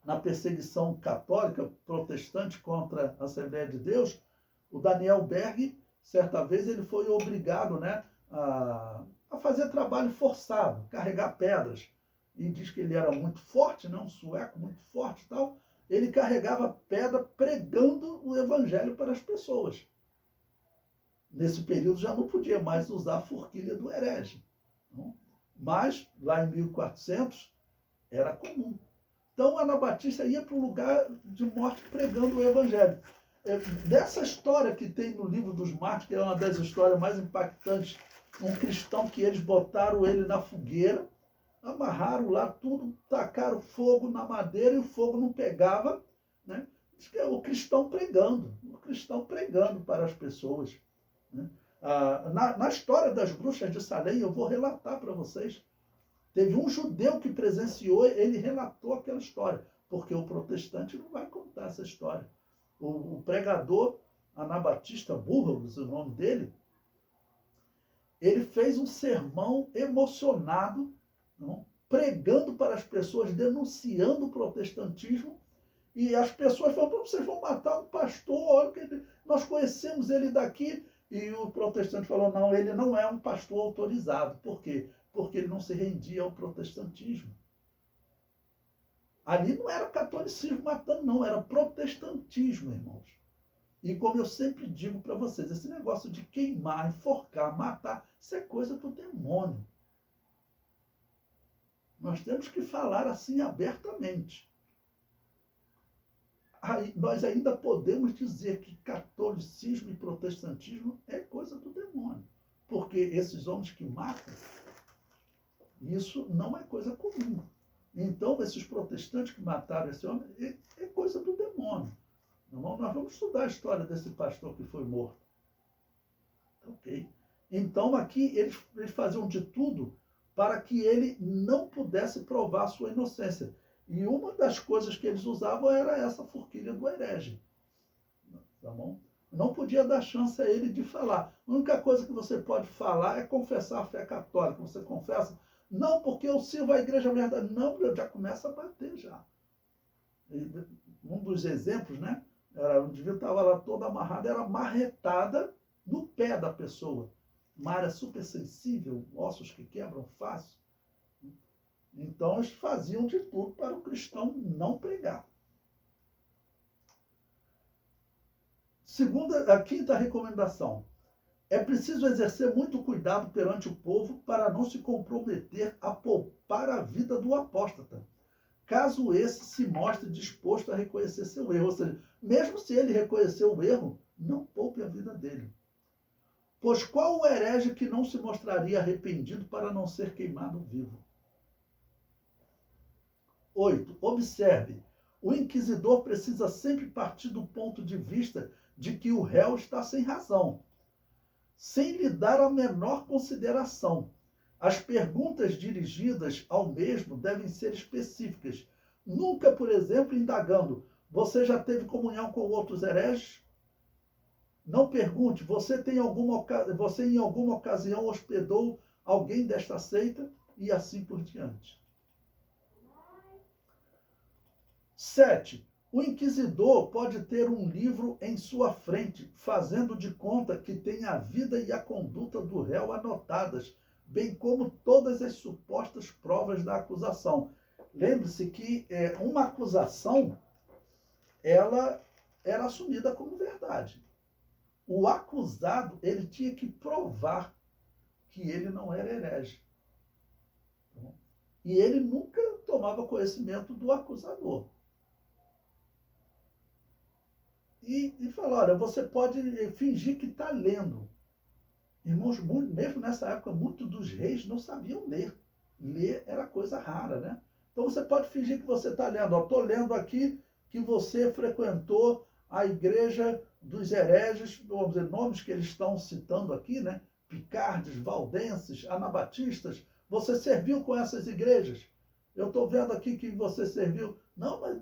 na perseguição católica protestante contra a Assembleia de Deus, o Daniel Berg, certa vez, ele foi obrigado, né, a fazer trabalho forçado, carregar pedras. E diz que ele era muito forte, né, um sueco muito forte e tal. Ele carregava pedra pregando o evangelho para as pessoas. Nesse período já não podia mais usar a forquilha do herege. Não? Mas, lá em 1400, era comum. Então, o anabatista ia para um lugar de morte pregando o evangelho. Dessa história que tem no livro dos Mártires, que é uma das histórias mais impactantes, um cristão que eles botaram ele na fogueira, amarraram lá tudo, tacaram fogo na madeira e o fogo não pegava, né? Diz que é o cristão pregando para as pessoas. Né? Na história das bruxas de Salem, eu vou relatar para vocês. Teve um judeu que presenciou, ele relatou aquela história, porque o protestante não vai contar essa história. O pregador anabatista Burroughs, o nome dele, ele fez um sermão emocionado, não? Pregando para as pessoas, denunciando o protestantismo, e as pessoas falaram, vocês vão matar um pastor, olha que nós conhecemos ele daqui, e o protestante falou, não, ele não é um pastor autorizado. Por quê? Porque ele não se rendia ao protestantismo. Ali não era catolicismo matando, não, era protestantismo, irmãos. E como eu sempre digo para vocês, esse negócio de queimar, enforcar, matar, isso é coisa do demônio. Nós temos que falar assim abertamente. Aí, nós ainda podemos dizer que catolicismo e protestantismo é coisa do demônio. Porque esses homens que matam, isso não é coisa comum. Então, esses protestantes que mataram esse homem, é coisa do demônio. Nós vamos estudar a história desse pastor que foi morto. Ok? Então, aqui, eles faziam de tudo para que ele não pudesse provar sua inocência. E uma das coisas que eles usavam era essa forquilha do herege. Tá bom? Não podia dar chance a ele de falar. A única coisa que você pode falar é confessar a fé católica. Você confessa, não porque eu sirvo a igreja verdade. Não, já começa a bater já. Um dos exemplos, né? O indivíduo estava lá todo amarrado, era marretada no pé da pessoa. Uma área super sensível, ossos que quebram fácil. Então, eles faziam de tudo para o cristão não pregar. A quinta recomendação. É preciso exercer muito cuidado perante o povo para não se comprometer a poupar a vida do apóstata, caso esse se mostre disposto a reconhecer seu erro. Ou seja, mesmo se ele reconhecer o erro, não poupe a vida dele. Pois qual o herege que não se mostraria arrependido para não ser queimado vivo? 8. Observe. O inquisidor precisa sempre partir do ponto de vista de que o réu está sem razão, sem lhe dar a menor consideração. As perguntas dirigidas ao mesmo devem ser específicas. Nunca, por exemplo, indagando: você já teve comunhão com outros hereges? Não pergunte: você em alguma ocasião hospedou alguém desta seita? E assim por diante. 7. O inquisidor pode ter um livro em sua frente, fazendo de conta que tem a vida e a conduta do réu anotadas, bem como todas as supostas provas da acusação. Lembre-se que uma acusação, ela era assumida como verdade. O acusado, ele tinha que provar que ele não era herege. E ele nunca tomava conhecimento do acusador. E falou: olha, você pode fingir que está lendo. Irmãos, mesmo nessa época, muitos dos reis não sabiam ler. Ler era coisa rara, né? Então você pode fingir que você está lendo. Estou lendo aqui que você frequentou a igreja dos hereges, vamos dizer, nomes que eles estão citando aqui, né? Picardes, valdenses, anabatistas. Você serviu com essas igrejas? Eu estou vendo aqui que você serviu. Não, mas...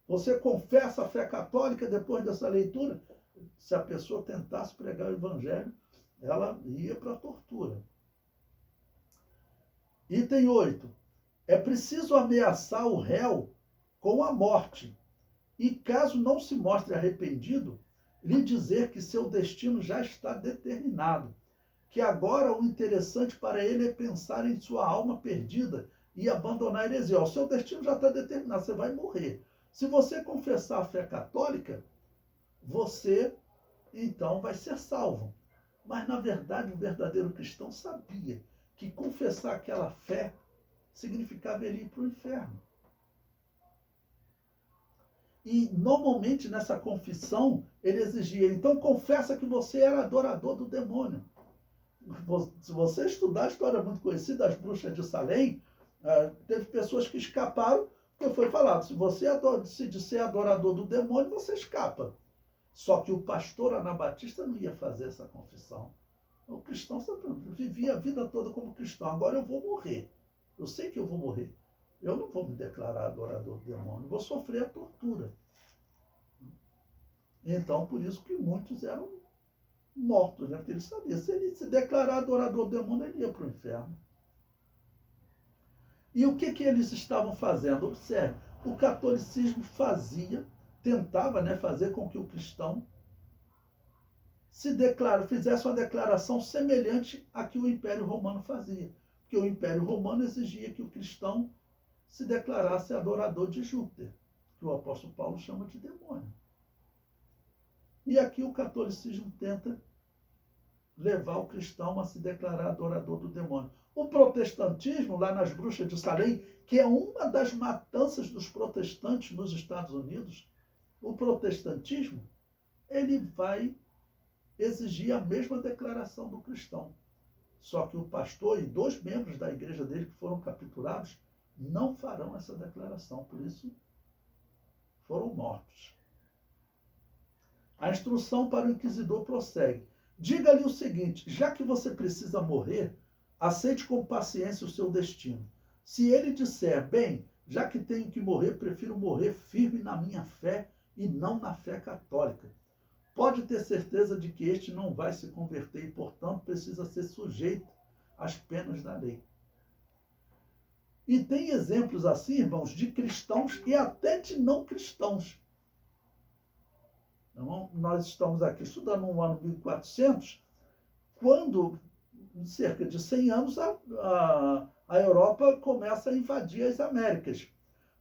Você confessa a fé católica depois dessa leitura? Se a pessoa tentasse pregar o evangelho, ela ia para a tortura. Item 8. É preciso ameaçar o réu com a morte. E caso não se mostre arrependido, lhe dizer que seu destino já está determinado. Que agora o interessante para ele é pensar em sua alma perdida e abandonar a heresia. O seu destino já está determinado, você vai morrer. Se você confessar a fé católica, você, então, vai ser salvo. Mas, na verdade, o verdadeiro cristão sabia que confessar aquela fé significava ele ir para o inferno. E, normalmente, nessa confissão, ele exigia: então, confessa que você era adorador do demônio. Se você estudar a história muito conhecida das bruxas de Salem, teve pessoas que escaparam. Porque foi falado: se você se disser adorador do demônio, você escapa. Só que o pastor anabatista não ia fazer essa confissão. O cristão vivia a vida toda como cristão. Agora eu vou morrer. Eu sei que eu vou morrer. Eu não vou me declarar adorador do demônio. Vou sofrer a tortura. Então, por isso que muitos eram mortos, né? Porque ele sabia: se ele se declarar adorador do demônio, ele ia para o inferno. E o que eles estavam fazendo? Observe, o catolicismo tentava, né, fazer com que o cristão fizesse uma declaração semelhante à que o Império Romano fazia. Porque o Império Romano exigia que o cristão se declarasse adorador de Júpiter, que o apóstolo Paulo chama de demônio. E aqui o catolicismo tenta levar o cristão a se declarar adorador do demônio. O protestantismo, lá nas bruxas de Salem, que é uma das matanças dos protestantes nos Estados Unidos, o protestantismo, ele vai exigir a mesma declaração do cristão. Só que o pastor e 2 membros da igreja dele que foram capturados não farão essa declaração, por isso foram mortos. A instrução para o inquisidor prossegue. Diga-lhe o seguinte, já que você precisa morrer, aceite com paciência o seu destino. Se ele disser, bem, já que tenho que morrer, prefiro morrer firme na minha fé e não na fé católica. Pode ter certeza de que este não vai se converter e, portanto, precisa ser sujeito às penas da lei. E tem exemplos assim, irmãos, de cristãos e até de não cristãos. Então, nós estamos aqui estudando no ano 1400, quando, em cerca de 100 anos, a Europa começa a invadir as Américas.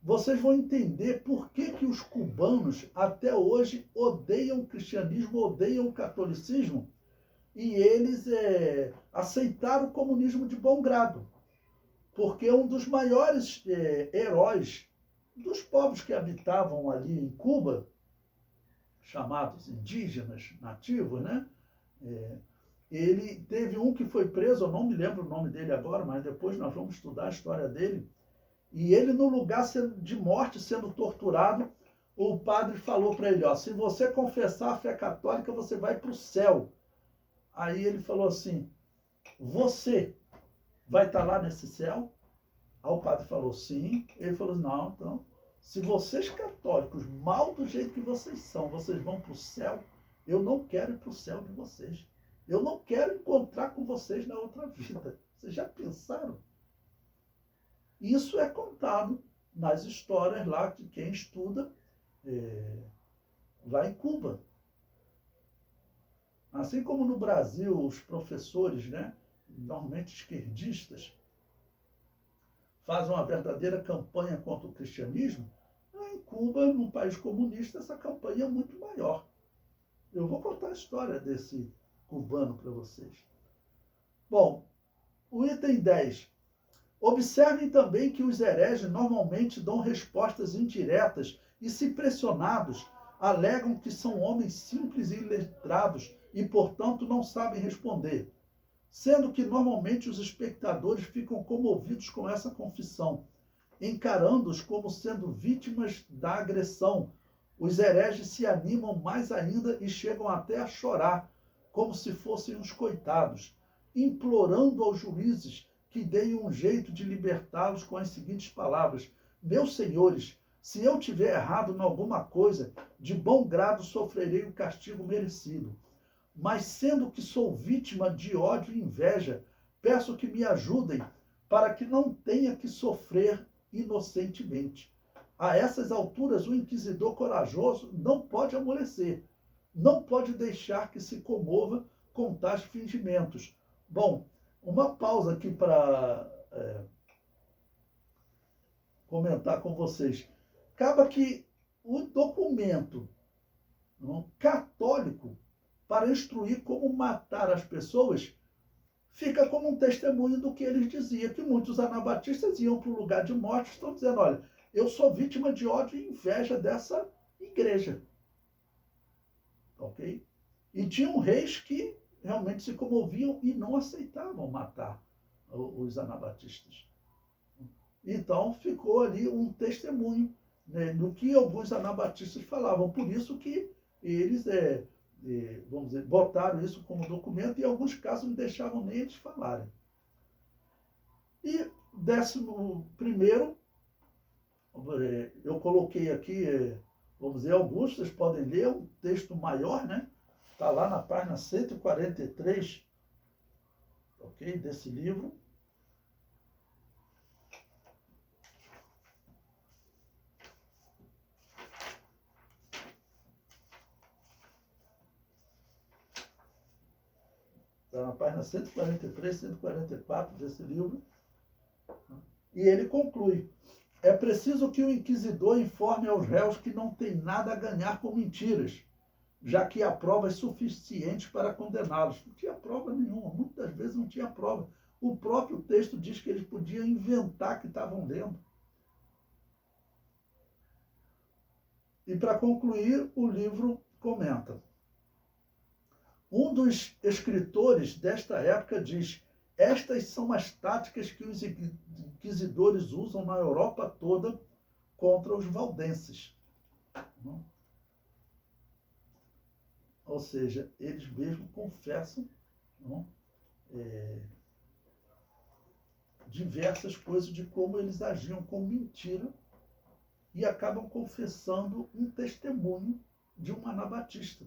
Vocês vão entender por que os cubanos até hoje odeiam o cristianismo, odeiam o catolicismo, e eles aceitaram o comunismo de bom grado. Porque um dos maiores heróis dos povos que habitavam ali em Cuba, chamados indígenas nativos, né? Ele teve um que foi preso, eu não me lembro o nome dele agora, mas depois nós vamos estudar a história dele. E ele, no lugar de morte, sendo torturado, o padre falou para ele, se você confessar a fé católica, você vai para o céu. Aí ele falou assim, você vai estar lá nesse céu? Aí o padre falou, sim. Ele falou, não, então, se vocês católicos, mal do jeito que vocês são, vocês vão para o céu, eu não quero ir para o céu de vocês. Eu não quero encontrar com vocês na outra vida. Vocês já pensaram? Isso é contado nas histórias lá de quem estuda lá em Cuba. Assim como no Brasil, os professores, né, normalmente esquerdistas, fazem uma verdadeira campanha contra o cristianismo, em Cuba, num país comunista, essa campanha é muito maior. Eu vou contar a história desse cubano para vocês. Bom, o item 10. Observem também que os hereges normalmente dão respostas indiretas e, se pressionados, alegam que são homens simples e iletrados e, portanto, não sabem responder, sendo que normalmente os espectadores ficam comovidos com essa confissão, encarando-os como sendo vítimas da agressão. Os hereges se animam mais ainda e chegam até a chorar, como se fossem uns coitados, implorando aos juízes que deem um jeito de libertá-los com as seguintes palavras: meus senhores, se eu tiver errado em alguma coisa, de bom grado sofrerei o castigo merecido. Mas sendo que sou vítima de ódio e inveja, peço que me ajudem para que não tenha que sofrer inocentemente. A essas alturas, o inquisidor corajoso não pode amolecer, não pode deixar que se comova com tais fingimentos. Bom, uma pausa aqui para comentar com vocês. Acaba que o documento católico para instruir como matar as pessoas fica como um testemunho do que eles diziam, que muitos anabatistas iam para o lugar de morte e estão dizendo, olha, eu sou vítima de ódio e inveja dessa igreja. Ok? E tinham reis que realmente se comoviam e não aceitavam matar os anabatistas. Então ficou ali um testemunho, né, do que alguns anabatistas falavam. Por isso que eles, vamos dizer, botaram isso como documento e em alguns casos não deixavam nem eles falarem. E 11º, eu coloquei aqui, vamos dizer, alguns, vocês podem ler, um texto maior, né? Está lá na página 143, ok, desse livro. Está na página 143, 144 desse livro. E ele conclui: é preciso que o inquisidor informe aos réus que não tem nada a ganhar com mentiras, já que há provas suficientes para condená-los. Não tinha prova nenhuma, muitas vezes não tinha prova. O próprio texto diz que eles podiam inventar que estavam lendo. E para concluir, o livro comenta. Um dos escritores desta época diz: Estas são as táticas que os inquisidores usam na Europa toda contra os valdenses. Não? Ou seja, eles mesmos confessam, não? Diversas coisas de como eles agiam com mentira e acabam confessando um testemunho de um anabatista,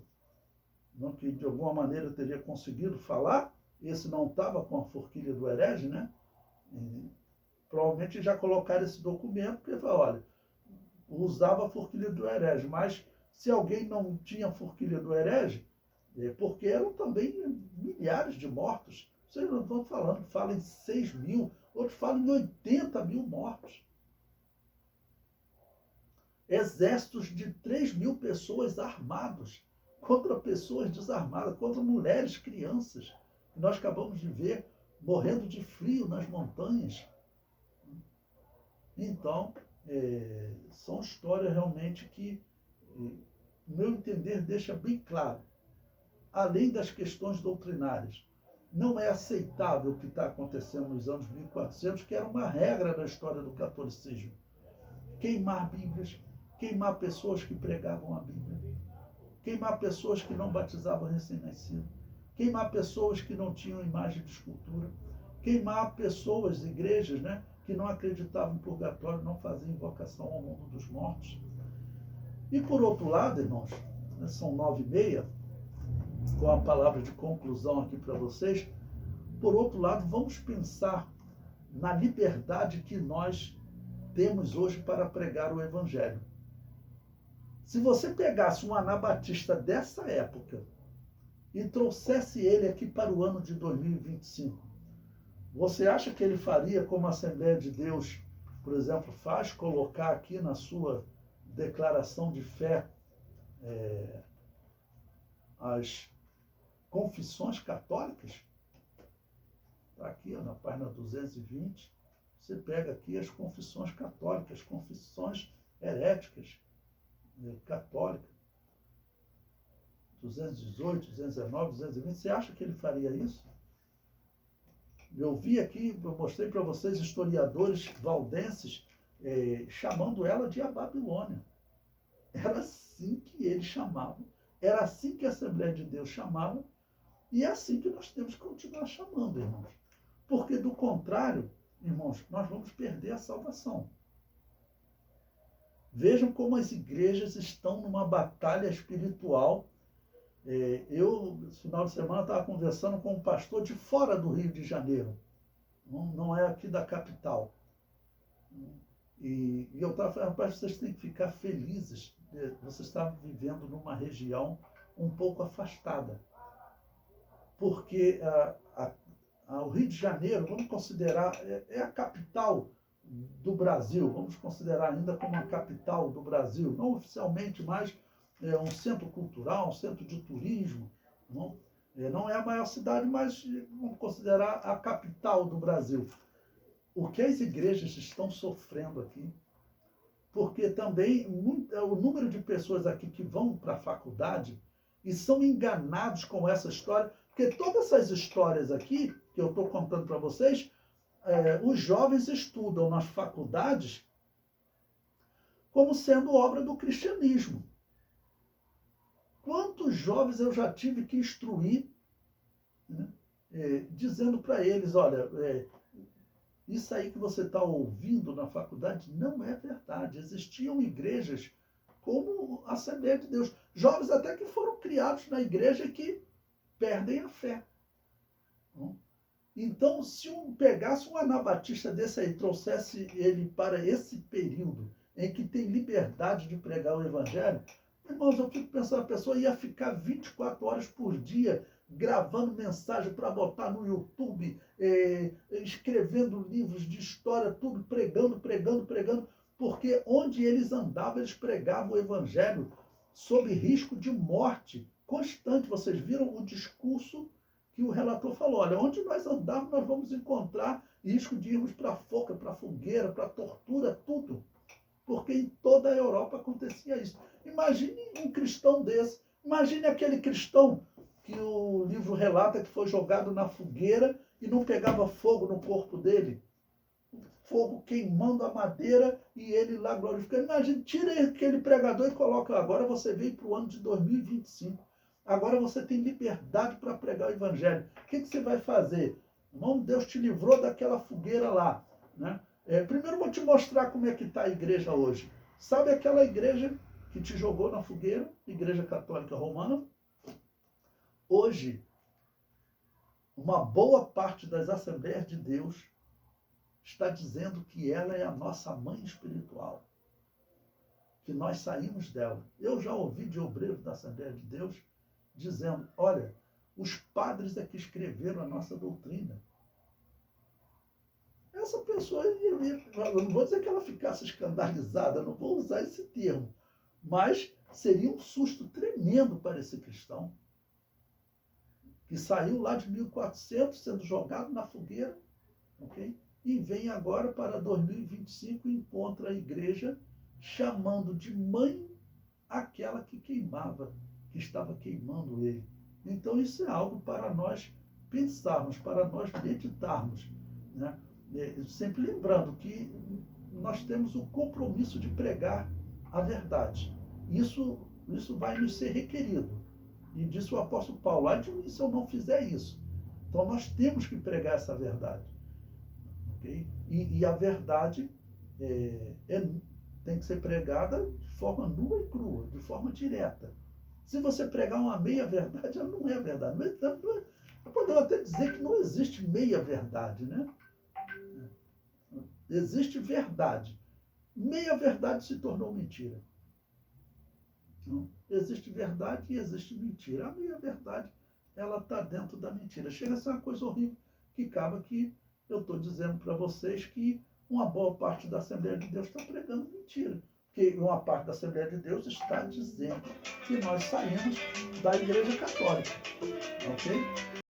não? Que de alguma maneira teria conseguido falar. Esse não estava com a forquilha do herege, né? E provavelmente já colocaram esse documento, porque fala, olha, usava a forquilha do herege, mas se alguém não tinha a forquilha do herege, porque eram também milhares de mortos. Vocês não estão falando, falam em 6 mil, outros falam em 80 mil mortos. Exércitos de 3 mil pessoas armados contra pessoas desarmadas, contra mulheres, crianças, que nós acabamos de ver morrendo de frio nas montanhas. Então, são histórias realmente que, no meu entender, deixa bem claro, além das questões doutrinárias, não é aceitável o que está acontecendo nos anos 1400, que era uma regra da história do catolicismo. Queimar Bíblias, queimar pessoas que pregavam a Bíblia, queimar pessoas que não batizavam recém-nascido, queimar pessoas que não tinham imagem de escultura, queimar pessoas, igrejas, né, que não acreditavam em purgatório, não faziam invocação ao mundo dos mortos. E por outro lado, irmãos, são 9h30, com a palavra de conclusão aqui para vocês. Por outro lado, vamos pensar na liberdade que nós temos hoje para pregar o Evangelho. Se você pegasse um anabatista dessa época e trouxesse ele aqui para o ano de 2025, você acha que ele faria como a Assembleia de Deus, por exemplo, faz, colocar aqui na sua declaração de fé as confissões católicas? Está aqui, ó, na página 220, você pega aqui as confissões católicas, confissões heréticas católicas. 218, 219, 220, você acha que ele faria isso? Eu vi aqui, eu mostrei para vocês historiadores valdenses chamando ela de a Babilônia. Era assim que eles chamavam, era assim que a Assembleia de Deus chamava, e é assim que nós temos que continuar chamando, irmãos. Porque, do contrário, irmãos, nós vamos perder a salvação. Vejam como as igrejas estão numa batalha espiritual. Eu, no final de semana, estava conversando com um pastor de fora do Rio de Janeiro. Não é aqui da capital. E eu estava falando, rapaz, vocês têm que ficar felizes. Vocês estavam vivendo numa região um pouco afastada. Porque o Rio de Janeiro, vamos considerar, é a capital do Brasil. Vamos considerar ainda como a capital do Brasil. Não oficialmente, mas é um centro cultural, um centro de turismo. Não é a maior cidade, mas vamos considerar a capital do Brasil. O que as igrejas estão sofrendo aqui, porque também o número de pessoas aqui que vão para a faculdade e são enganados com essa história, porque todas essas histórias aqui, que eu estou contando para vocês, os jovens estudam nas faculdades como sendo obra do cristianismo. Quantos jovens eu já tive que instruir, né, dizendo para eles, olha, isso aí que você está ouvindo na faculdade não é verdade. Existiam igrejas como a Assembleia de Deus. Jovens até que foram criados na igreja que perdem a fé. Então, se pegasse um anabatista desse aí, trouxesse ele para esse período em que tem liberdade de pregar o Evangelho, irmãos, eu fico pensando, a pessoa ia ficar 24 horas por dia gravando mensagem para botar no YouTube, escrevendo livros de história, tudo, pregando, porque onde eles andavam, eles pregavam o Evangelho sob risco de morte constante. Vocês viram o discurso que o relator falou, olha, onde nós andarmos, nós vamos encontrar risco de irmos para a forca, para a fogueira, para a tortura, tudo. Porque em toda a Europa acontecia isso. Imagine um cristão desse, imagine aquele cristão que o livro relata que foi jogado na fogueira e não pegava fogo no corpo dele? Fogo queimando a madeira e ele lá glorificando. Imagina, tira aquele pregador e coloca. Agora você veio para o ano de 2025. Agora você tem liberdade para pregar o evangelho. O que você vai fazer? Irmão, Deus te livrou daquela fogueira lá. Né? Primeiro vou te mostrar como é que está a igreja hoje. Sabe aquela igreja que te jogou na fogueira? Igreja Católica Romana? Hoje, uma boa parte das Assembleias de Deus está dizendo que ela é a nossa mãe espiritual, que nós saímos dela. Eu já ouvi de obreiros da Assembleia de Deus dizendo, olha, os padres é que escreveram a nossa doutrina. Essa pessoa, eu não vou dizer que ela ficasse escandalizada, não vou usar esse termo, mas seria um susto tremendo para esse cristão, que saiu lá de 1400 sendo jogado na fogueira, ok? E vem agora para 2025 e encontra a igreja chamando de mãe aquela que queimava, que estava queimando ele. Então isso é algo para nós pensarmos, para nós meditarmos, né? Sempre lembrando que nós temos o compromisso de pregar a verdade. Isso vai nos ser requerido. E disse o apóstolo Paulo, ai de mim se eu não fizer isso. Então nós temos que pregar essa verdade. Okay? E a verdade tem que ser pregada de forma nua e crua, de forma direta. Se você pregar uma meia-verdade, ela não é verdade. Mas podemos até dizer que não existe meia-verdade, né? Existe verdade. Meia-verdade se tornou mentira. Não? Existe verdade e existe mentira. A meia-verdade, ela está dentro da mentira. Chega a ser uma coisa horrível, que acaba que eu estou dizendo para vocês que uma boa parte da Assembleia de Deus está pregando mentira. Porque uma parte da Assembleia de Deus está dizendo que nós saímos da Igreja Católica. Ok?